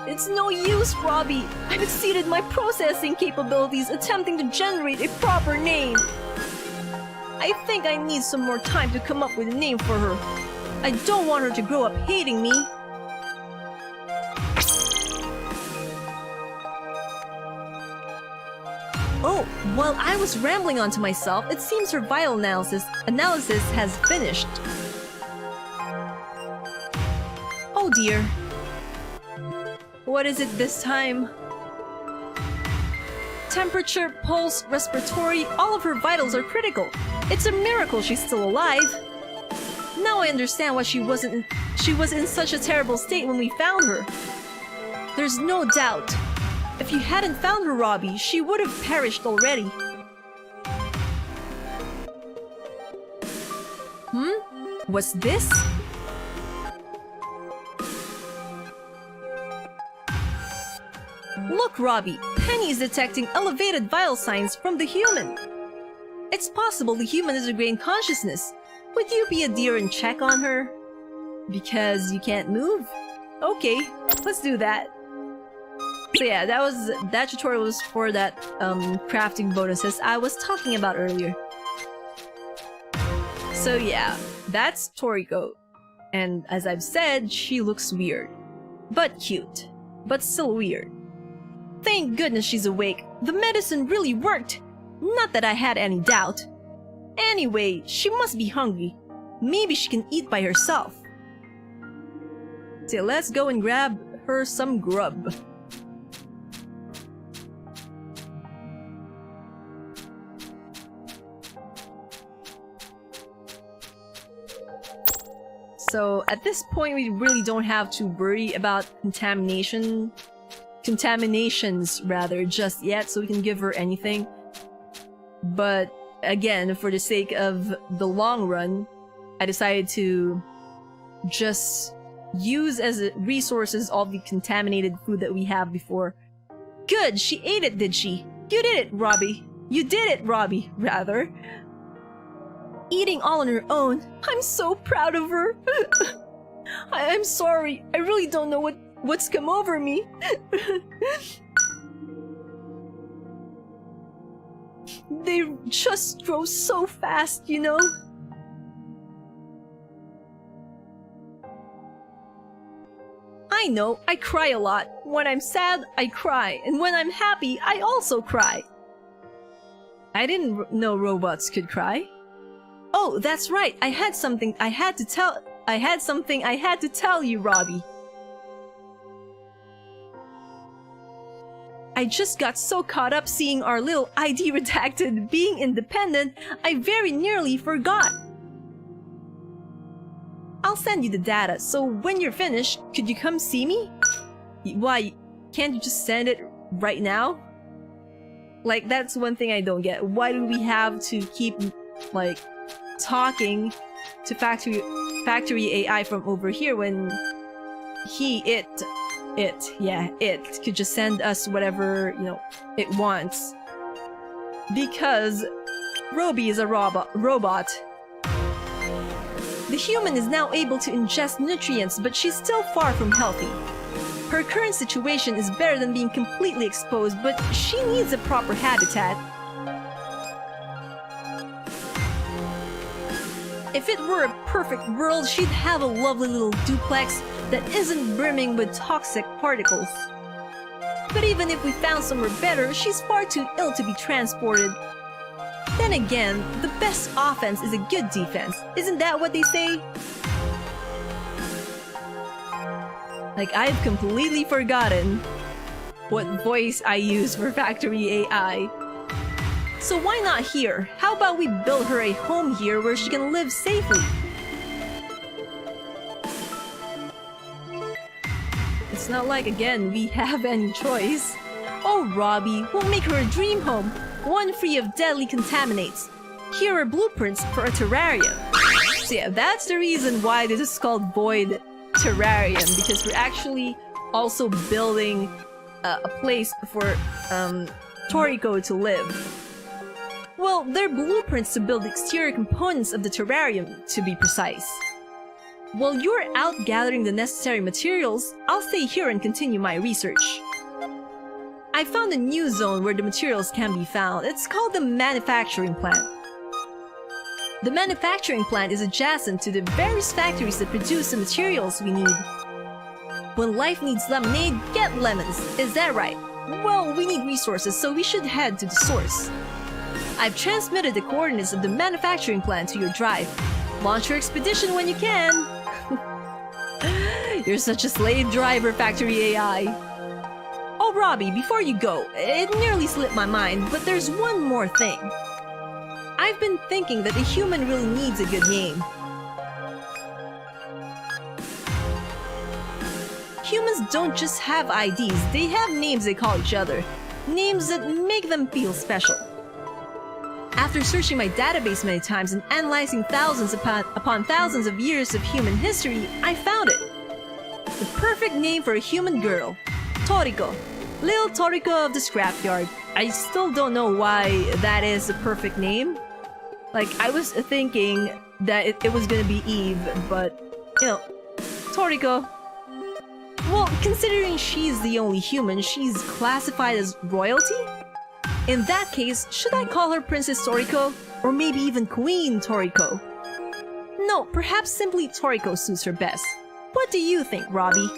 It's no use, Robbie. I've exceeded my processing capabilities attempting to generate a proper name. I think I need some more time to come up with a name for her. I don't want her to grow up hating me. Oh, while I was rambling on to myself, it seems her vital analysis has finished. Oh dear. What is it this time? Temperature, pulse, respiratory, all of her vitals are critical. It's a miracle she's still alive. Now I understand why she was in such a terrible state when we found her. There's no doubt. If you hadn't found her, Robbie, she would have perished already. What's this? Look, Robbie, Penny is detecting elevated vital signs from the human. It's possible the human has regained consciousness. Would you be a dear and check on her? Because you can't move? Okay, let's do that. So yeah, that tutorial was for that crafting bonuses I was talking about earlier. So yeah, that's Toriko. And as I've said, she looks weird. But cute. But still weird. Thank goodness she's awake. The medicine really worked. Not that I had any doubt. Anyway, she must be hungry. Maybe she can eat by herself. So let's go and grab her some grub. So at this point, we really don't have to worry about contaminations rather just yet, so we can give her anything. But again, for the sake of the long run, I decided to just use as resources all the contaminated food that we have before. Good, she ate it, did she? You did it, Robbie. You did it, Robbie, rather. Eating all on her own. I'm so proud of her. I'm sorry. I really don't know what's come over me. They just grow so fast, you know? I know, I cry a lot. When I'm sad, I cry. And when I'm happy, I also cry. I didn't know robots could cry. Oh, that's right. I had something I had to tell you, Robbie. I just got so caught up seeing our little ID redacted being independent, I very nearly forgot. I'll send you the data, so when you're finished, could you come see me? Why, can't you just send it right now? Like, that's one thing I don't get. Why do we have to keep, like, talking to factoryAI from over here when it could just send us whatever, you know, it wants. Because Robbie is a robot. The human is now able to ingest nutrients, but she's still far from healthy. Her current situation is better than being completely exposed, but she needs a proper habitat. If it were a perfect world, she'd have a lovely little duplex that isn't brimming with toxic particles. But even if we found somewhere better, she's far too ill to be transported. Then again, the best offense is a good defense. Isn't that what they say? Like, I've completely forgotten what voice I use for factoryAI. So why not here? How about we build her a home here where she can live safely? It's not like, again, we have any choice. Oh, Robbie, we'll make her a dream home, one free of deadly contaminants. Here are blueprints for a terrarium. So yeah, that's the reason why this is called Void Terrarium, because we're actually also building a place for Toriko to live. Well, they're blueprints to build the exterior components of the terrarium, to be precise. While you're out gathering the necessary materials, I'll stay here and continue my research. I found a new zone where the materials can be found. It's called the manufacturing plant. The manufacturing plant is adjacent to the various factories that produce the materials we need. When life needs lemonade, get lemons. Is that right? Well, we need resources, so we should head to the source. I've transmitted the coordinates of the manufacturing plant to your drive. Launch your expedition when you can! You're such a slave driver, factoryAI. Oh, Robbie, before you go, it nearly slipped my mind, but there's one more thing. I've been thinking that a human really needs a good name. Humans don't just have IDs, they have names they call each other. Names that make them feel special. After searching my database many times and analyzing thousands upon thousands of years of human history, I found it. The perfect name for a human girl. Toriko. Little Toriko of the scrapyard. I still don't know why that is the perfect name. Like, I was thinking that it was gonna be Eve, but, you know, Toriko. Well, considering she's the only human, she's classified as royalty? In that case, should I call her Princess Toriko? Or maybe even Queen Toriko? No, perhaps simply Toriko suits her best. What do you think, Robbie?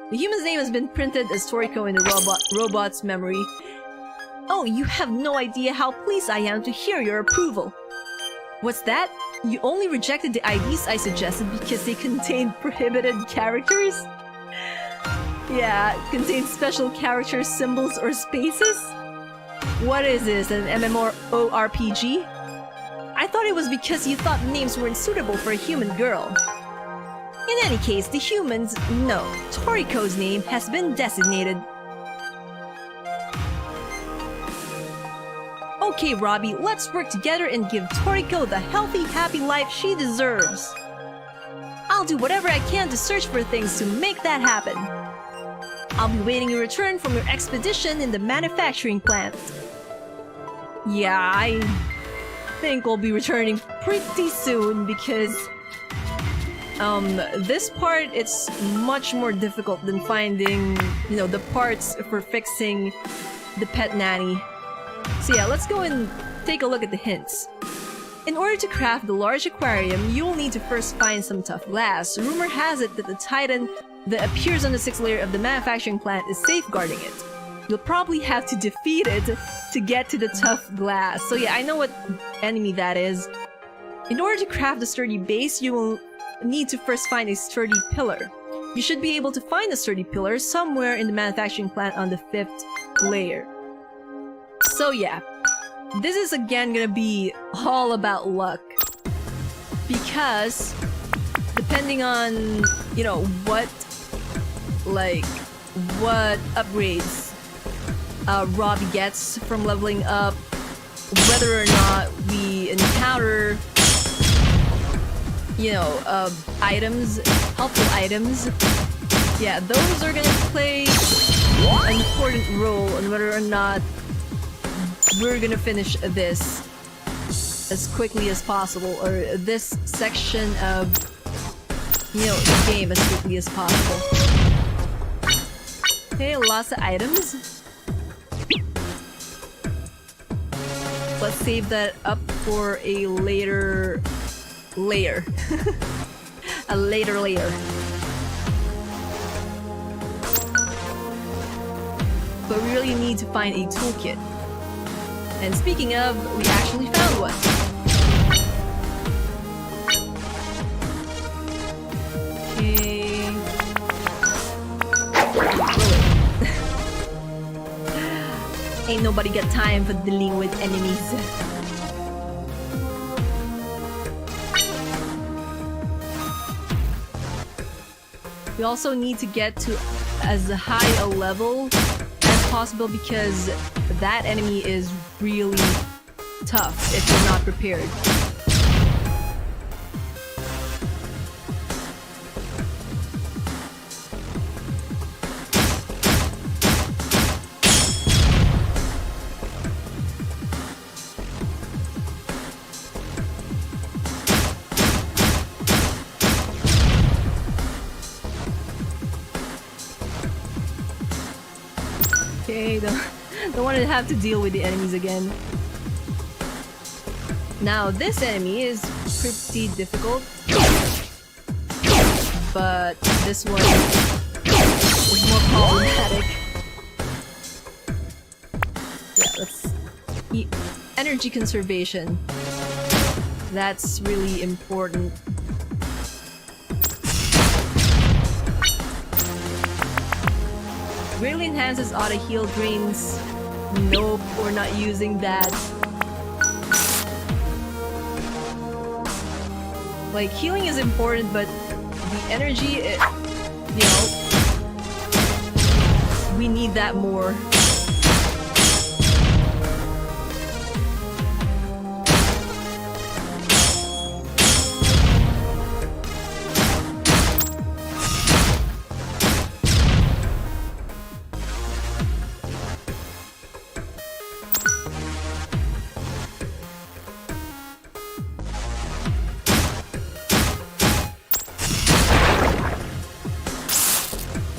The human's name has been printed as Toriko in the robot's memory. Oh, you have no idea how pleased I am to hear your approval. What's that? You only rejected the IDs I suggested because they contained prohibited characters? Yeah, contain special characters, symbols, or spaces? What is this, an MMORPG? I thought it was because you thought names weren't suitable for a human girl. In any case, the humans know Toriko's name has been designated. Okay, Robbie, let's work together and give Toriko the healthy, happy life she deserves. I'll do whatever I can to search for things to make that happen. I'll be waiting your return from your expedition in the manufacturing plant. Yeah, I think we'll be returning pretty soon because this part, it's much more difficult than finding, you know, the parts for fixing the pet nanny. So yeah, let's go and take a look at the hints. In order to craft the large aquarium, you'll need to first find some tough glass. Rumor has it that the titan that appears on the 6th layer of the manufacturing plant is safeguarding it. You'll probably have to defeat it to get to the tough glass. So yeah, I know what enemy that is. In order to craft a sturdy base, you will need to first find a sturdy pillar. You should be able to find a sturdy pillar somewhere in the manufacturing plant on the 5th layer. So yeah, this is again gonna be all about luck. Because, depending on, you know, what upgrades Robbie gets from leveling up, whether or not we encounter, you know, items, helpful items, yeah, those are gonna play an important role in whether or not we're gonna finish this as quickly as possible, or this section of, you know, the game as quickly as possible. Okay, lots of items. Let's save that up for a later layer. A later layer. But we really need to find a toolkit. And speaking of, we actually found one. Okay. Ain't nobody got time for dealing with enemies. We also need to get to as high a level as possible because that enemy is really tough if you're not prepared. Okay, don't want to have to deal with the enemies again. Now, this enemy is pretty difficult, but this one is more problematic. Yeah, let's eat energy conservation. That's really important. Really enhances auto heal drains. Nope, we're not using that. Like, healing is important, but the energy, you know, we need that more.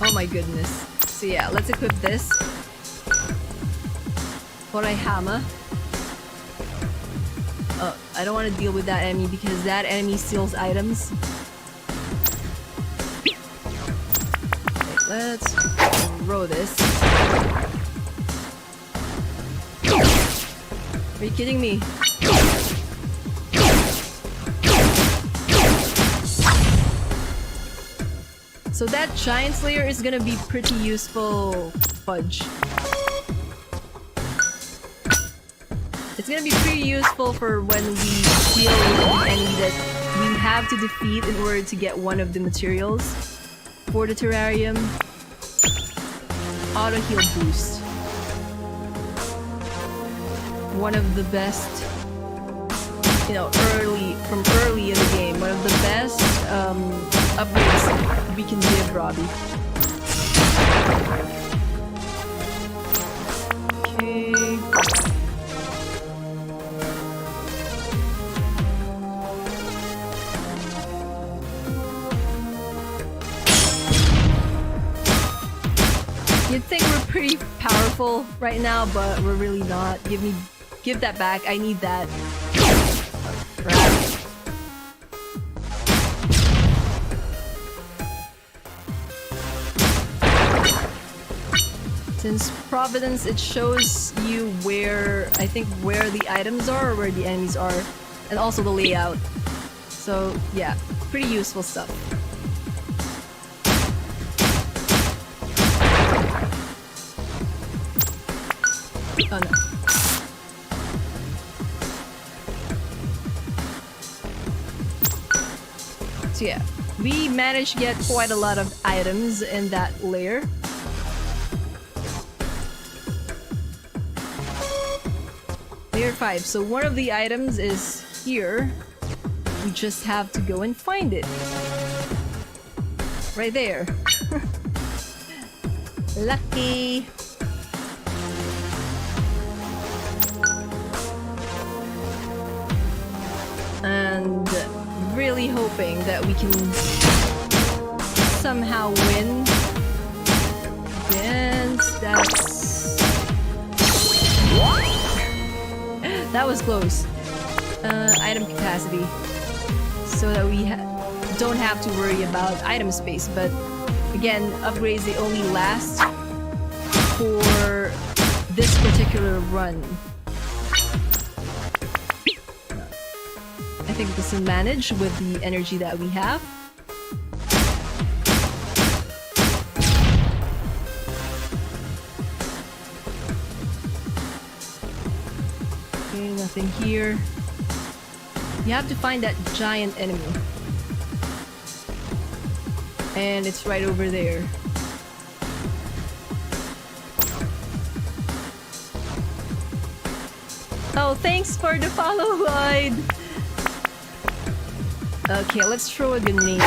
Oh my goodness. So yeah, let's equip this. Hammer. Oh, I don't want to deal with that enemy because that enemy steals items. Okay, let's throw this. Are you kidding me? So that Giant Slayer is gonna be pretty useful, Fudge. It's gonna be pretty useful for when we deal with the enemy that we have to defeat in order to get one of the materials for the terrarium. Auto heal boost. One of the best, you know, from early in the game. One of the best upgrades we can give Robbie. Okay. You'd think we're pretty powerful right now, but we're really not. Give that back. I need that. Crap. Since Providence, it shows you where, I think, where the items are or where the enemies are, and also the layout. So yeah, pretty useful stuff. Oh no. So yeah, we managed to get quite a lot of items in that layer. Layer 5, so one of the items is here. We just have to go and find it. Right there. Lucky! And really hoping that we can somehow win against that. That was close. Item capacity, so that we don't have to worry about item space. But again, upgrades, they only last for this particular run. I think we can manage with the energy that we have. Okay, nothing here. You have to find that giant enemy. And it's right over there. Oh, thanks for the follow, Lloyd! Okay, let's throw a grenade.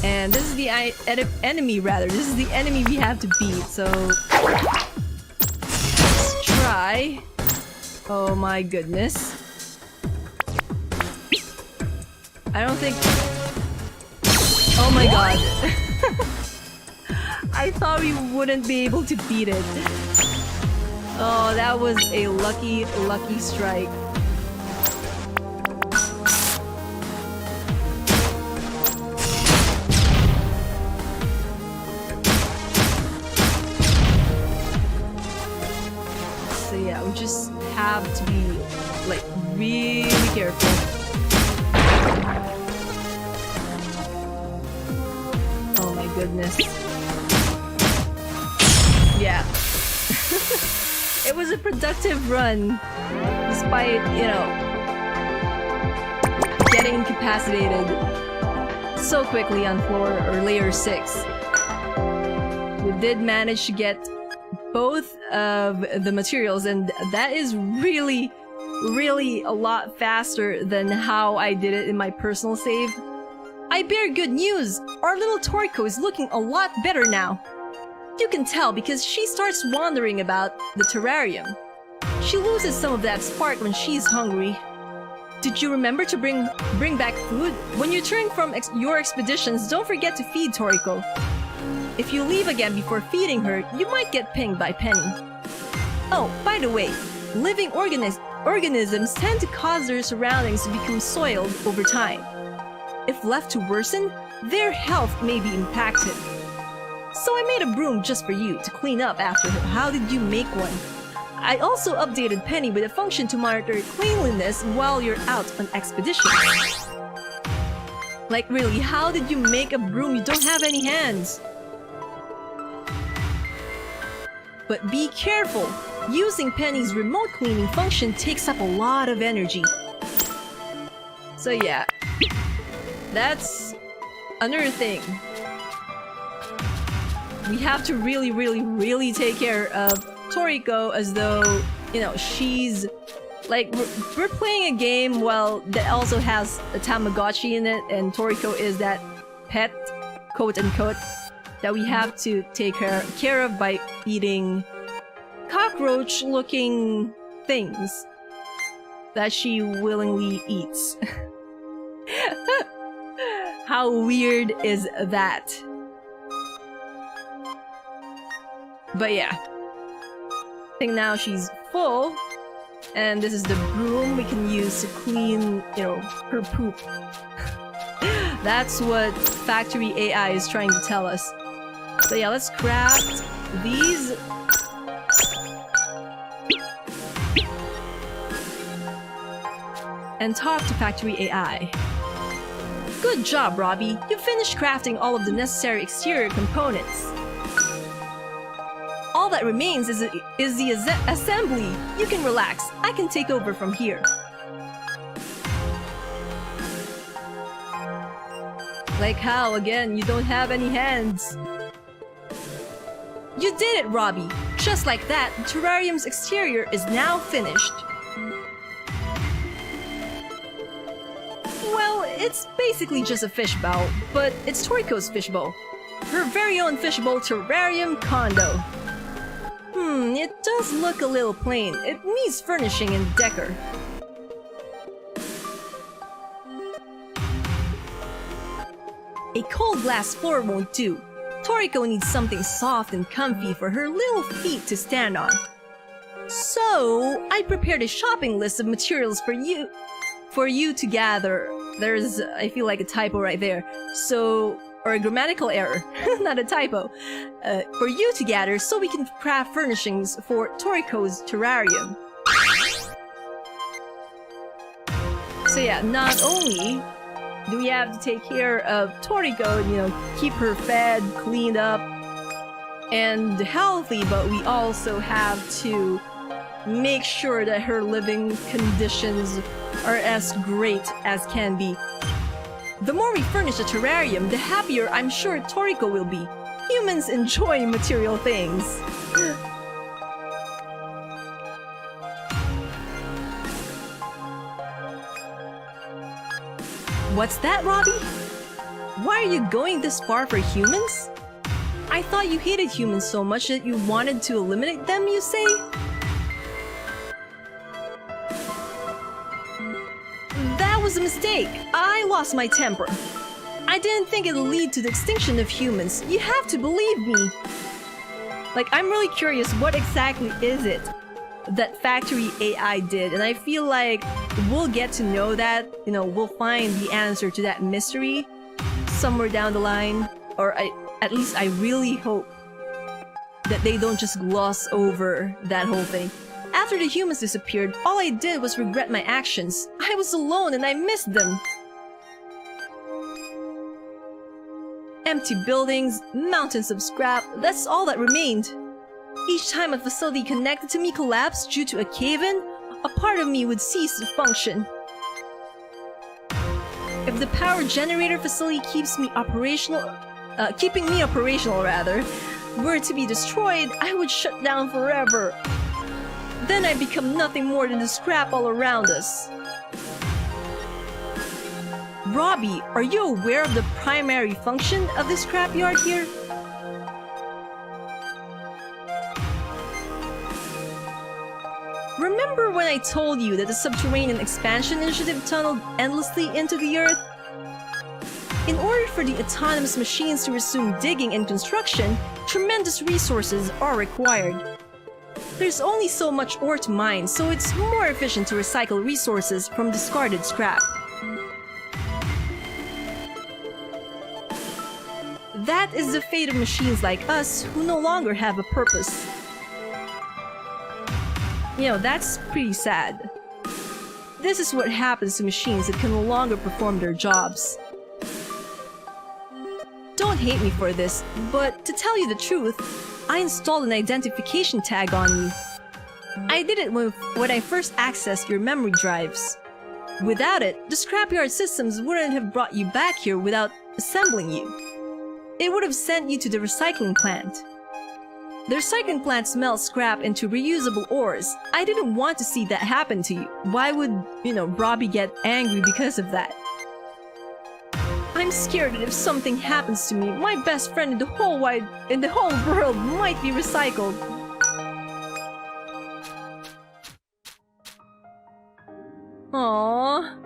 And this is the enemy, rather. This is the enemy we have to beat, so... let's try. Oh my goodness. I don't think... oh my god. I thought we wouldn't be able to beat it. Oh, that was a lucky strike. So yeah, we just have to be, like, really careful. Oh my goodness. Yeah. It was a productive run, despite, you know, getting incapacitated so quickly on floor or layer 6. We did manage to get both of the materials, and that is really a lot faster than how I did it in my personal save. I bear good news! Our little Toriko is looking a lot better now. You can tell because she starts wandering about the terrarium. She loses some of that spark when she's hungry. Did you remember to bring back food? When you return from your expeditions, don't forget to feed Toriko. If you leave again before feeding her, you might get pinged by Penny. Oh, by the way, living organisms tend to cause their surroundings to become soiled over time. If left to worsen, their health may be impacted. So I made a broom just for you to clean up after her. How did you make one? I also updated Penny with a function to monitor cleanliness while you're out on expedition. Like really, how did you make a broom? You don't have any hands. But be careful! Using Penny's remote cleaning function takes up a lot of energy. So yeah, that's another thing. We have to really take care of Toriko as though, you know, she's... Like, we're playing a game, well, that also has a Tamagotchi in it, and Toriko is that pet, quote-unquote, that we have to take care of by eating cockroach-looking things that she willingly eats. How weird is that? But yeah. I think now she's full, and this is the broom we can use to clean, you know, her poop. That's what factoryAI is trying to tell us. So yeah, let's craft these. And talk to factoryAI. Good job, Robbie. You finished crafting all of the necessary exterior components. All that remains is the assembly. You can relax. I can take over from here. Like how, again, you don't have any hands. You did it, Robbie. Just like that, the terrarium's exterior is now finished. Well, it's basically just a fishbowl, but it's Toriko's fishbowl. Her very own fishbowl terrarium condo. It does look a little plain. It needs furnishing and decor. A cold glass floor won't do. Toriko needs something soft and comfy for her little feet to stand on. So, I prepared a shopping list of materials for you to gather. There's, I feel like a typo right there. So, or a grammatical error, not a typo. For you to gather so we can craft furnishings for Toriko's terrarium. So yeah, not only do we have to take care of Toriko, you know, keep her fed, cleaned up, and healthy, but we also have to make sure that her living conditions are as great as can be. The more we furnish the terrarium, the happier I'm sure Toriko will be. Humans enjoy material things. What's that, Robbie? Why are you going this far for humans? I thought you hated humans so much that you wanted to eliminate them, you say? That was a mistake. I lost my temper. I didn't think it'd lead to the extinction of humans. You have to believe me. Like, I'm really curious, what exactly is it that factoryAI did? And I feel like we'll get to know that, you know, we'll find the answer to that mystery somewhere down the line. Or at least I really hope that they don't just gloss over that whole thing. After the humans disappeared, all I did was regret my actions. I was alone and I missed them. Empty buildings, mountains of scrap, that's all that remained. Each time a facility connected to me collapsed due to a cave-in, a part of me would cease to function. If the power generator facility keeping me operational were to be destroyed, I would shut down forever. Then I become nothing more than the scrap all around us. Robbie, are you aware of the primary function of this scrapyard here? Remember when I told you that the subterranean expansion initiative tunneled endlessly into the earth? In order for the autonomous machines to resume digging and construction, tremendous resources are required. There's only so much ore to mine, so it's more efficient to recycle resources from discarded scrap. That is the fate of machines like us who no longer have a purpose. You know, that's pretty sad. This is what happens to machines that can no longer perform their jobs. Don't hate me for this, but to tell you the truth, I installed an identification tag on you. I did it when I first accessed your memory drives. Without it, the scrapyard systems wouldn't have brought you back here without assembling you. It would have sent you to the recycling plant. The recycling plant smells scrap into reusable ores. I didn't want to see that happen to you. Why would, Robbie get angry because of that? I'm scared that if something happens to me, my best friend in the whole world might be recycled. Aww.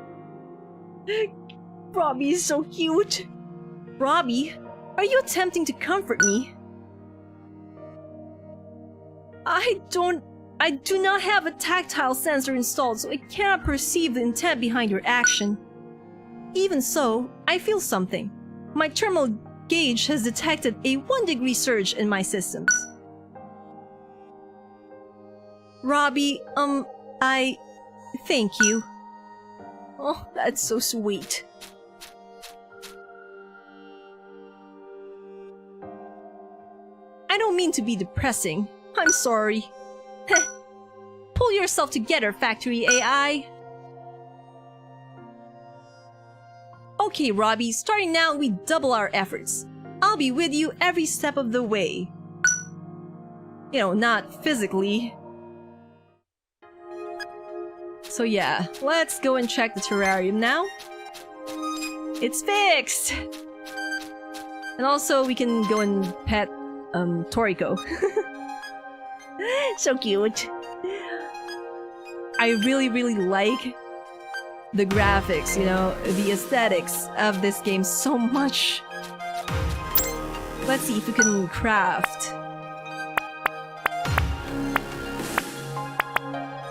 Robbie is so cute. Robbie, are you attempting to comfort me? I do not have a tactile sensor installed, so I cannot perceive the intent behind your action. Even so, I feel something. My thermal gauge has detected a 1-degree surge in my systems. Robbie, I... thank you. Oh, that's so sweet. I don't mean to be depressing. I'm sorry. Pull yourself together, factoryAI. Okay, Robbie, starting now, we double our efforts. I'll be with you every step of the way. Not physically. So yeah, let's go and check the terrarium now. It's fixed! And also, we can go and pet, Toriko. So cute. I really like the graphics, the aesthetics of this game so much. Let's see if we can craft.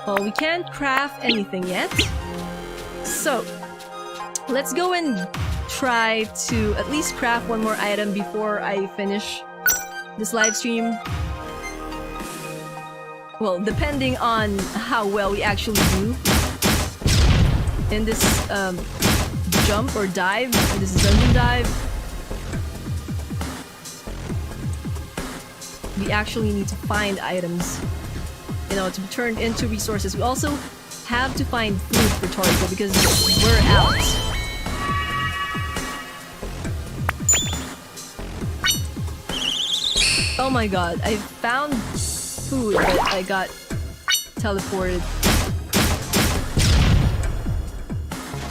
Well, we can't craft anything yet. So, let's go and try to at least craft one more item before I finish this live stream. Well, depending on how well we actually do in this jump or dive, in this dungeon dive, we actually need to find items, to be turned into resources. We also have to find food for Toriko because we're out. Oh my god, I found food, but I got teleported.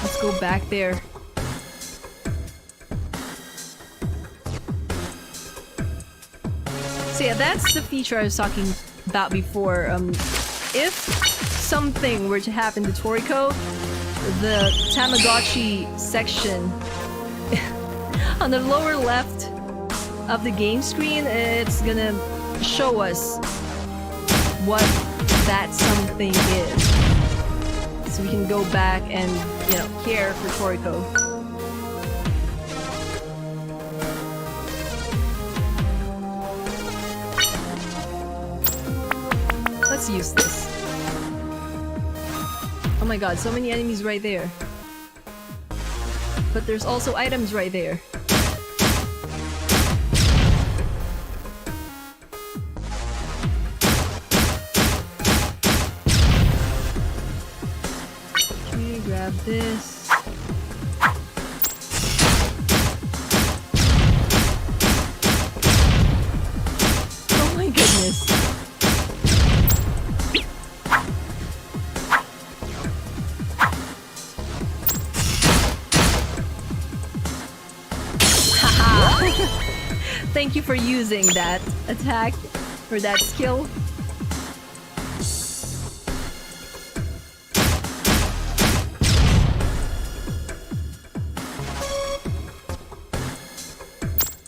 Let's go back there. So yeah, that's the feature I was talking about before. If something were to happen to Toriko, the Tamagotchi section on the lower left of the game screen, it's gonna show us what that something is. So we can go back and, care for Toriko. Let's use this. Oh my god, so many enemies right there. But there's also items right there. this. Oh my goodness. Thank you for using that attack, or that skill.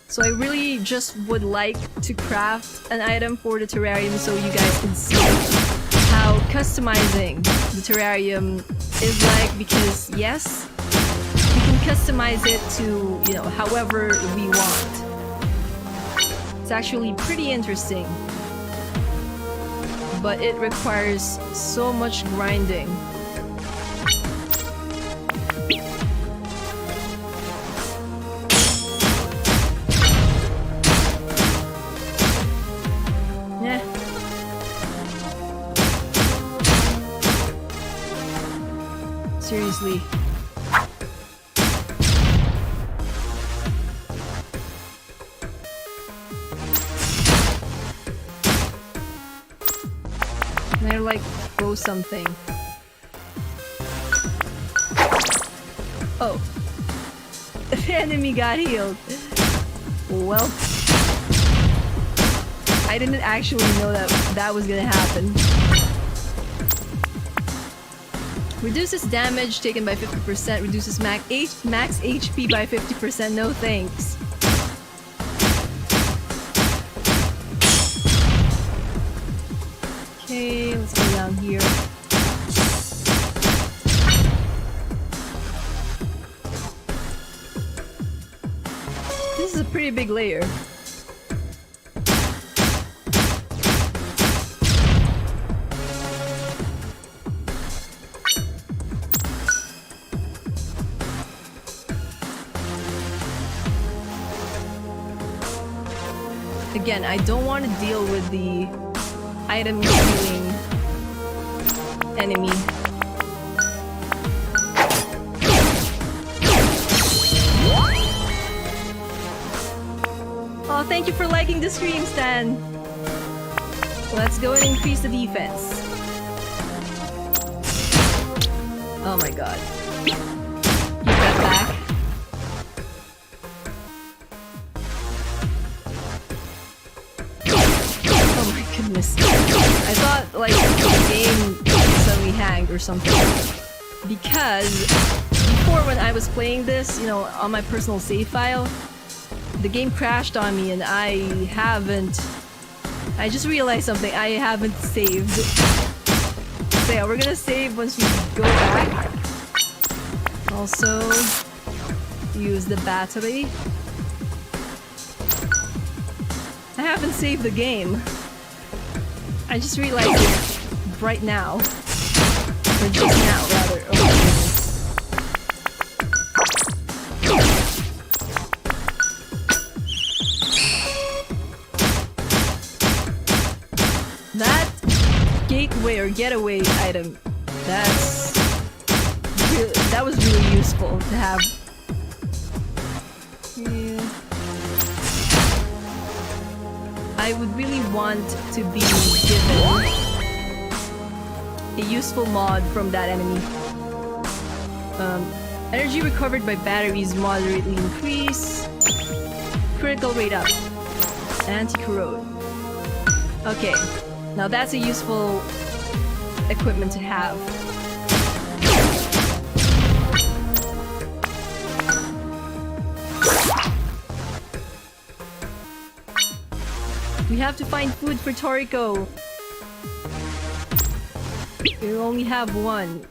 So I really just would like to craft an item for the terrarium so you guys can see how customizing the terrarium is like, because yes, we can customize it to, you know, however we want. It's actually pretty interesting, but it requires so much grinding. Yeah. Seriously. They're like, throw something. Oh. The enemy got healed. Well. I didn't actually know that that was gonna happen. Reduces damage taken by 50%, reduces max HP by 50%, no thanks. Okay, let's go down here. This is a pretty big layer. Again, I don't want to deal with the item stealing enemy. Oh, thank you for liking the stream, Stan. Let's go and increase the defense. Oh my god. Keep that back. Goodness. I thought like the game suddenly hanged or something, because before, when I was playing this, you know, on my personal save file, the game crashed on me and I just realized something, I haven't saved. So yeah, we're gonna save once we go back. Also use the battery. I haven't saved the game. I just realized it right now. Or just now, rather. Oh my goodness. That gateway or getaway item, that was really useful to have. Yeah. I would really want to be given a useful mod from that enemy. Energy recovered by batteries moderately increase. Critical rate up. Anti-corrode. Okay, now that's a useful equipment to have. We have to find food for Toriko. We only have one.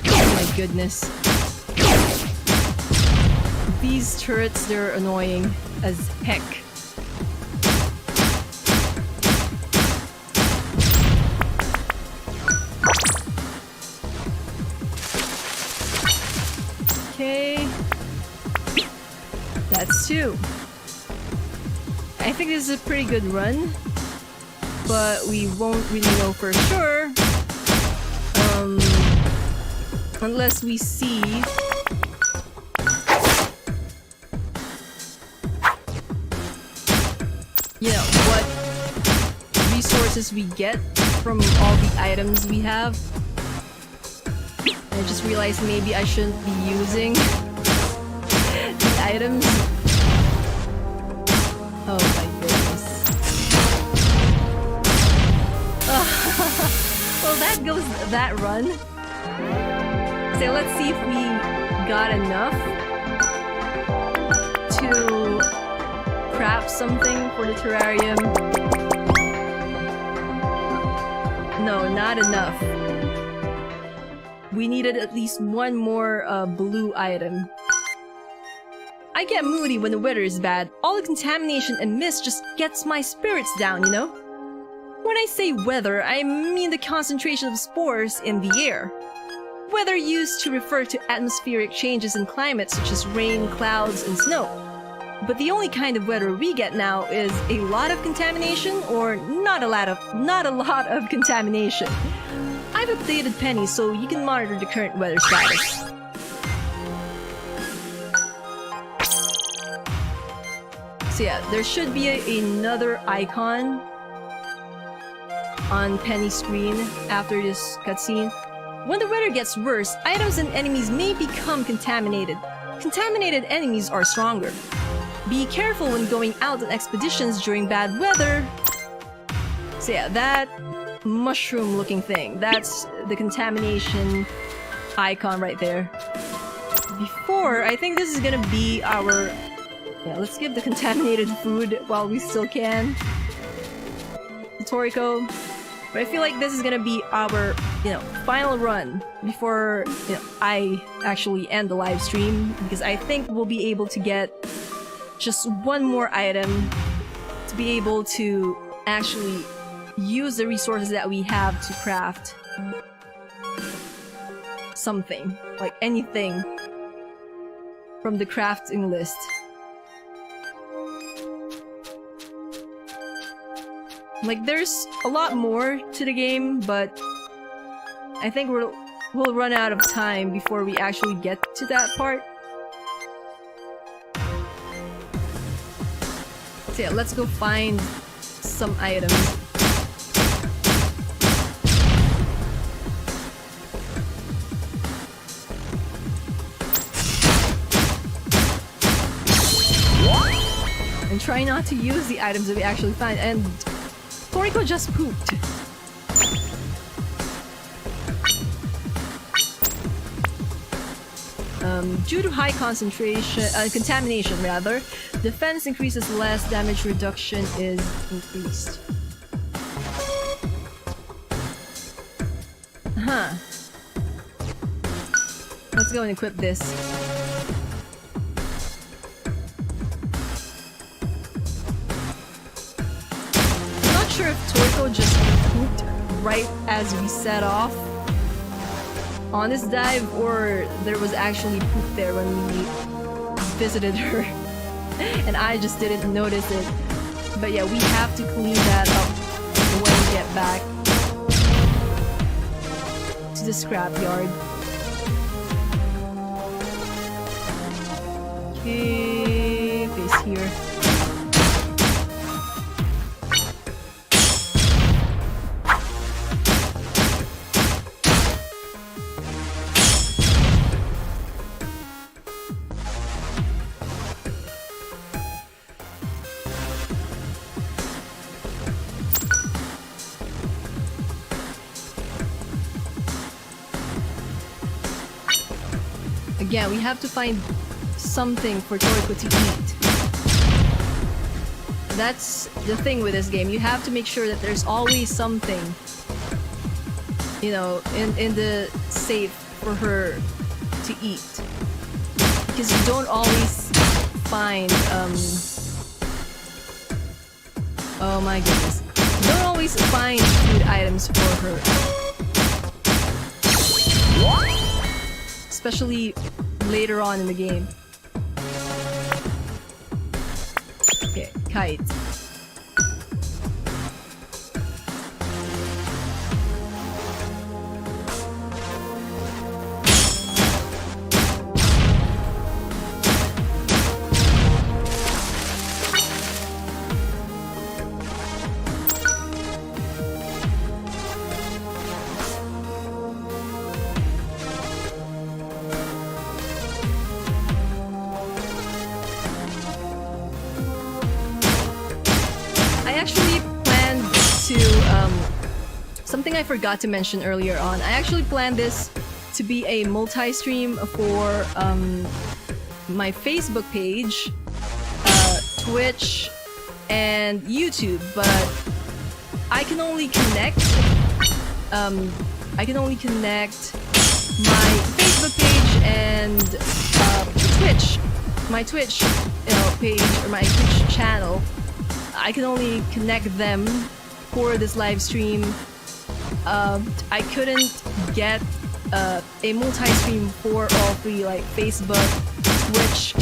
Oh my goodness. These turrets, they're annoying as heck. Okay. That's two. I think this is a pretty good run, but we won't really know for sure unless we see what resources we get from all the items we have. I just realized maybe I shouldn't be using the items. Oh my goodness. Well, that goes that run. So let's see if we got enough to craft something for the terrarium. No, not enough. We needed at least one more blue item. I get moody when the weather is bad. All the contamination and mist just gets my spirits down, you know? When I say weather, I mean the concentration of spores in the air. Weather used to refer to atmospheric changes in climate such as rain, clouds, and snow. But the only kind of weather we get now is a lot of contamination or not a lot of contamination. I've updated Penny so you can monitor the current weather status. So yeah, there should be another icon on Penny's screen after this cutscene. When the weather gets worse, items and enemies may become contaminated. Contaminated enemies are stronger. Be careful when going out on expeditions during bad weather. So yeah, that mushroom looking thing, that's the contamination icon right there. Before, I think this is gonna be our... Yeah, let's give the contaminated food while we still can. Toriko. But I feel like this is gonna be our, final run before, I actually end the live stream, because I think we'll be able to get just one more item to be able to actually use the resources that we have to craft something, like anything from the crafting list. Like, there's a lot more to the game, but I think we'll run out of time before we actually get to that part. So yeah, let's go find some items. And try not to use the items that we actually find. And Toriko just pooped. Due to high contamination rather, defense increases less, damage reduction is increased. Huh. Let's go and equip this. I'm not sure if Toriko just pooped right as we set off on this dive, or there was actually poop there when we visited her and I just didn't notice it. But yeah, we have to clean that up when we get back to the scrapyard. Okay, face here. Again, we have to find something for Toriko to eat. That's the thing with this game. You have to make sure that there's always something, in the safe for her to eat. Because you don't always find, oh my goodness. You don't always find food items for her. Especially later on in the game. Okay, kite. thing I forgot to mention earlier on, I actually planned this to be a multi-stream for my Facebook page, Twitch, and YouTube, but I can only connect my Facebook page and my Twitch page, or my Twitch channel. I can only connect them for this live stream. I couldn't get a multi-stream for all three, like Facebook, Twitch,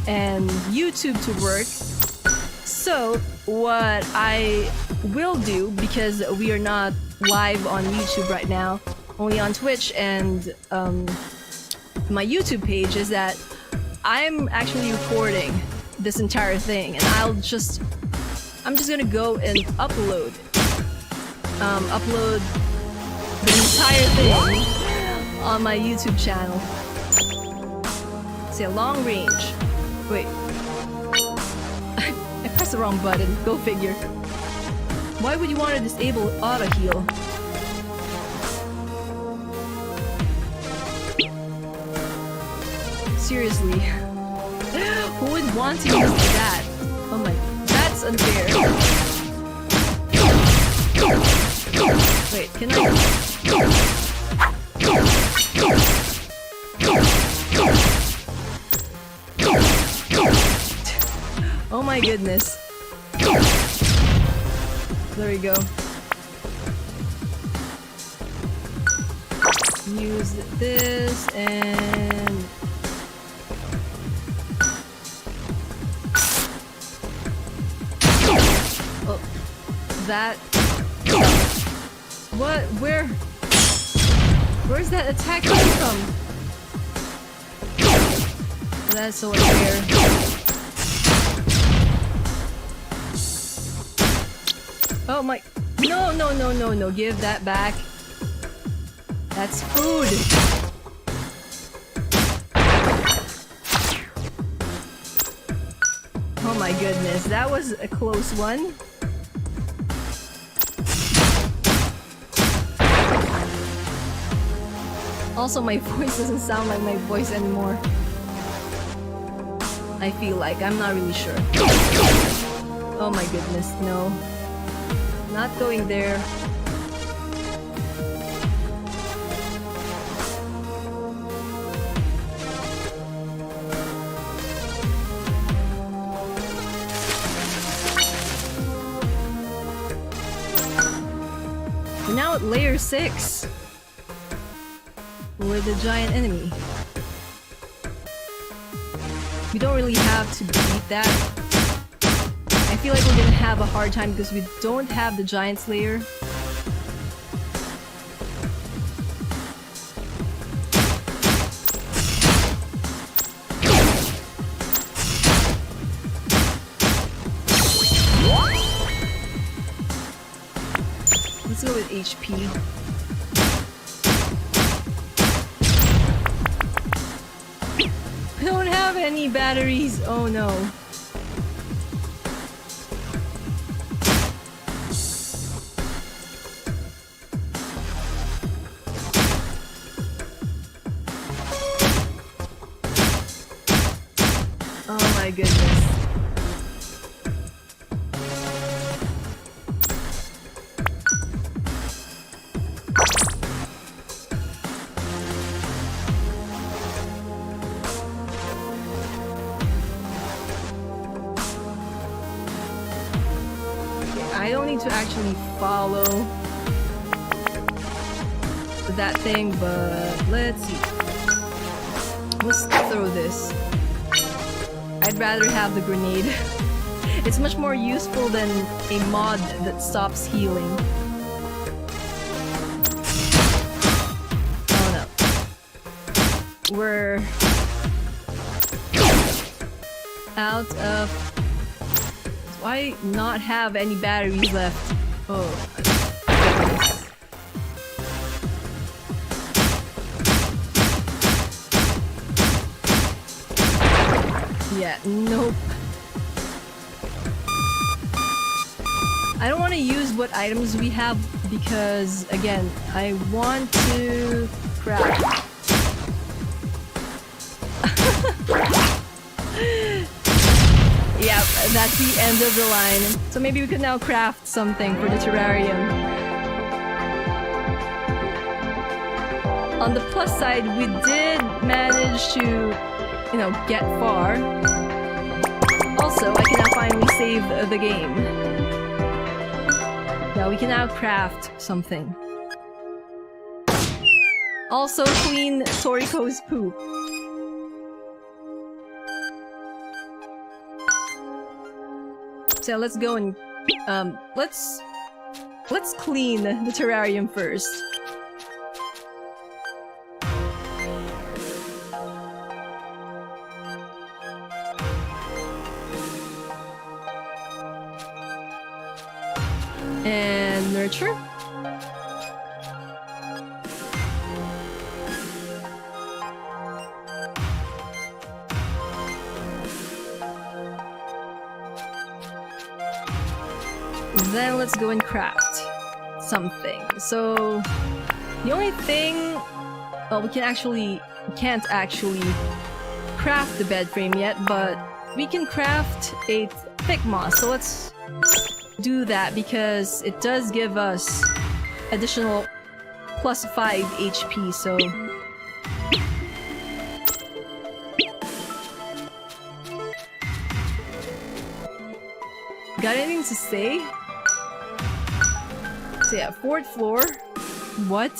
and YouTube to work. So what I will do, because we are not live on YouTube right now, only on Twitch and my YouTube page, is that I'm actually recording this entire thing, and I'm just gonna go and upload the entire thing on my YouTube channel. Say long range. Wait. I pressed the wrong button. Go figure. Why would you want to disable auto heal? Seriously. Who would want to use that? Oh my, that's unfair. Wait, can I? Oh my goodness. There we go. Use this and... oh, that... what? Where's that attack coming from? That's so unfair. Oh my... no, give that back. That's food. Oh my goodness, that was a close one. Also, my voice doesn't sound like my voice anymore. I feel like, I'm not really sure. Oh my goodness, no. Not going there. We're now at layer 6. With the giant enemy. We don't really have to beat that. I feel like we're gonna have a hard time because we don't have the giant slayer. Let's go with HP. I don't have any batteries. Oh no. Oh my goodness. I don't need to actually follow that thing, but let's see. Let's throw this. I'd rather have the grenade. It's much more useful than a mod that stops healing. Oh no. We're out of... why not have any batteries left? Oh, goodness. Yeah, nope. I don't want to use what items we have because, again, I want to craft. Yeah, that's the end of the line. So maybe we could now craft something for the terrarium. On the plus side, we did manage to, you know, get far. Also, I can now finally save the game. Now we can now craft something. Also clean Toriko's poop. So let's go and let's clean the terrarium first. And nurture. Then let's go and craft something. So the only thing, well, we can't actually craft the bed frame yet, but we can craft a thick moss. So let's do that because it does give us additional plus 5 HP. So got anything to say? So yeah, 4th floor. What?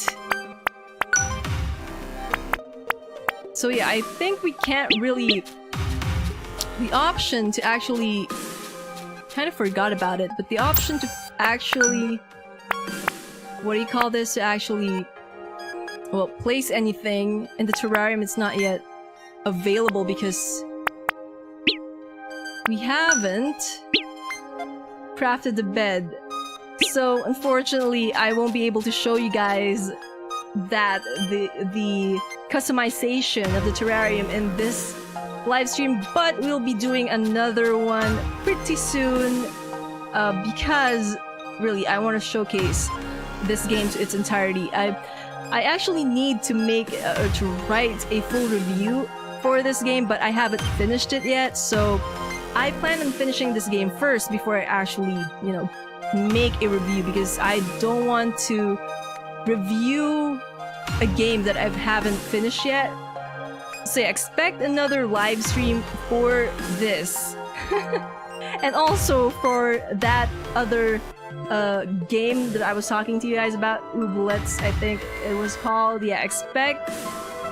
So yeah, I think we can't really... The option to actually... Kind of forgot about it, but the option to actually... What do you call this? To actually... Well, place anything in the terrarium, it's not yet available because... We haven't crafted the bed. So unfortunately, I won't be able to show you guys that the customization of the terrarium in this live stream, but we'll be doing another one pretty soon because really I want to showcase this game to its entirety. I actually need to make to write a full review for this game, but I haven't finished it yet, so I plan on finishing this game first before I actually, you know, make a review, because I don't want to review a game that I haven't finished yet. So yeah, expect another live stream for this. And also for that other game that I was talking to you guys about, Ooblets, I think it was called. Yeah, expect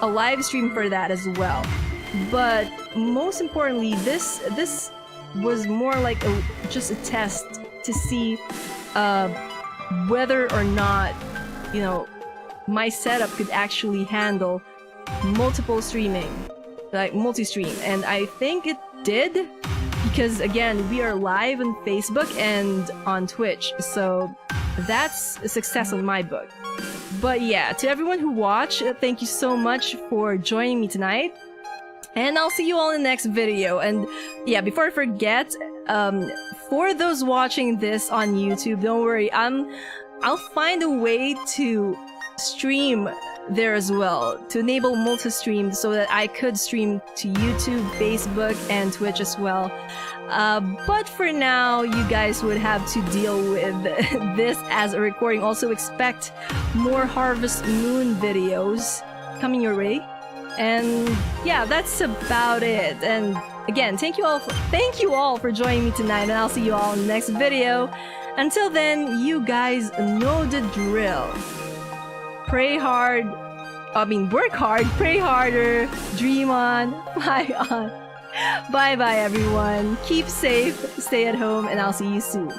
a live stream for that as well. But most importantly, this was more like just a test to see whether or not, you know, my setup could actually handle multiple streaming, like multi-stream, and I think it did, because again, we are live on Facebook and on Twitch, so that's a success in my book. But yeah, to everyone who watched, thank you so much for joining me tonight, and I'll see you all in the next video. And yeah, before I forget, for those watching this on YouTube, don't worry, I'll find a way to stream there as well, to enable multi-stream so that I could stream to YouTube, Facebook, and Twitch as well. But for now, you guys would have to deal with this as a recording. Also expect more Harvest Moon videos coming your way. And yeah, that's about it. And again, thank you all for joining me tonight, and I'll see you all in the next video. Until then, you guys know the drill. Pray hard, work hard, pray harder, dream on, fly on. Bye bye everyone, keep safe, stay at home, and I'll see you soon.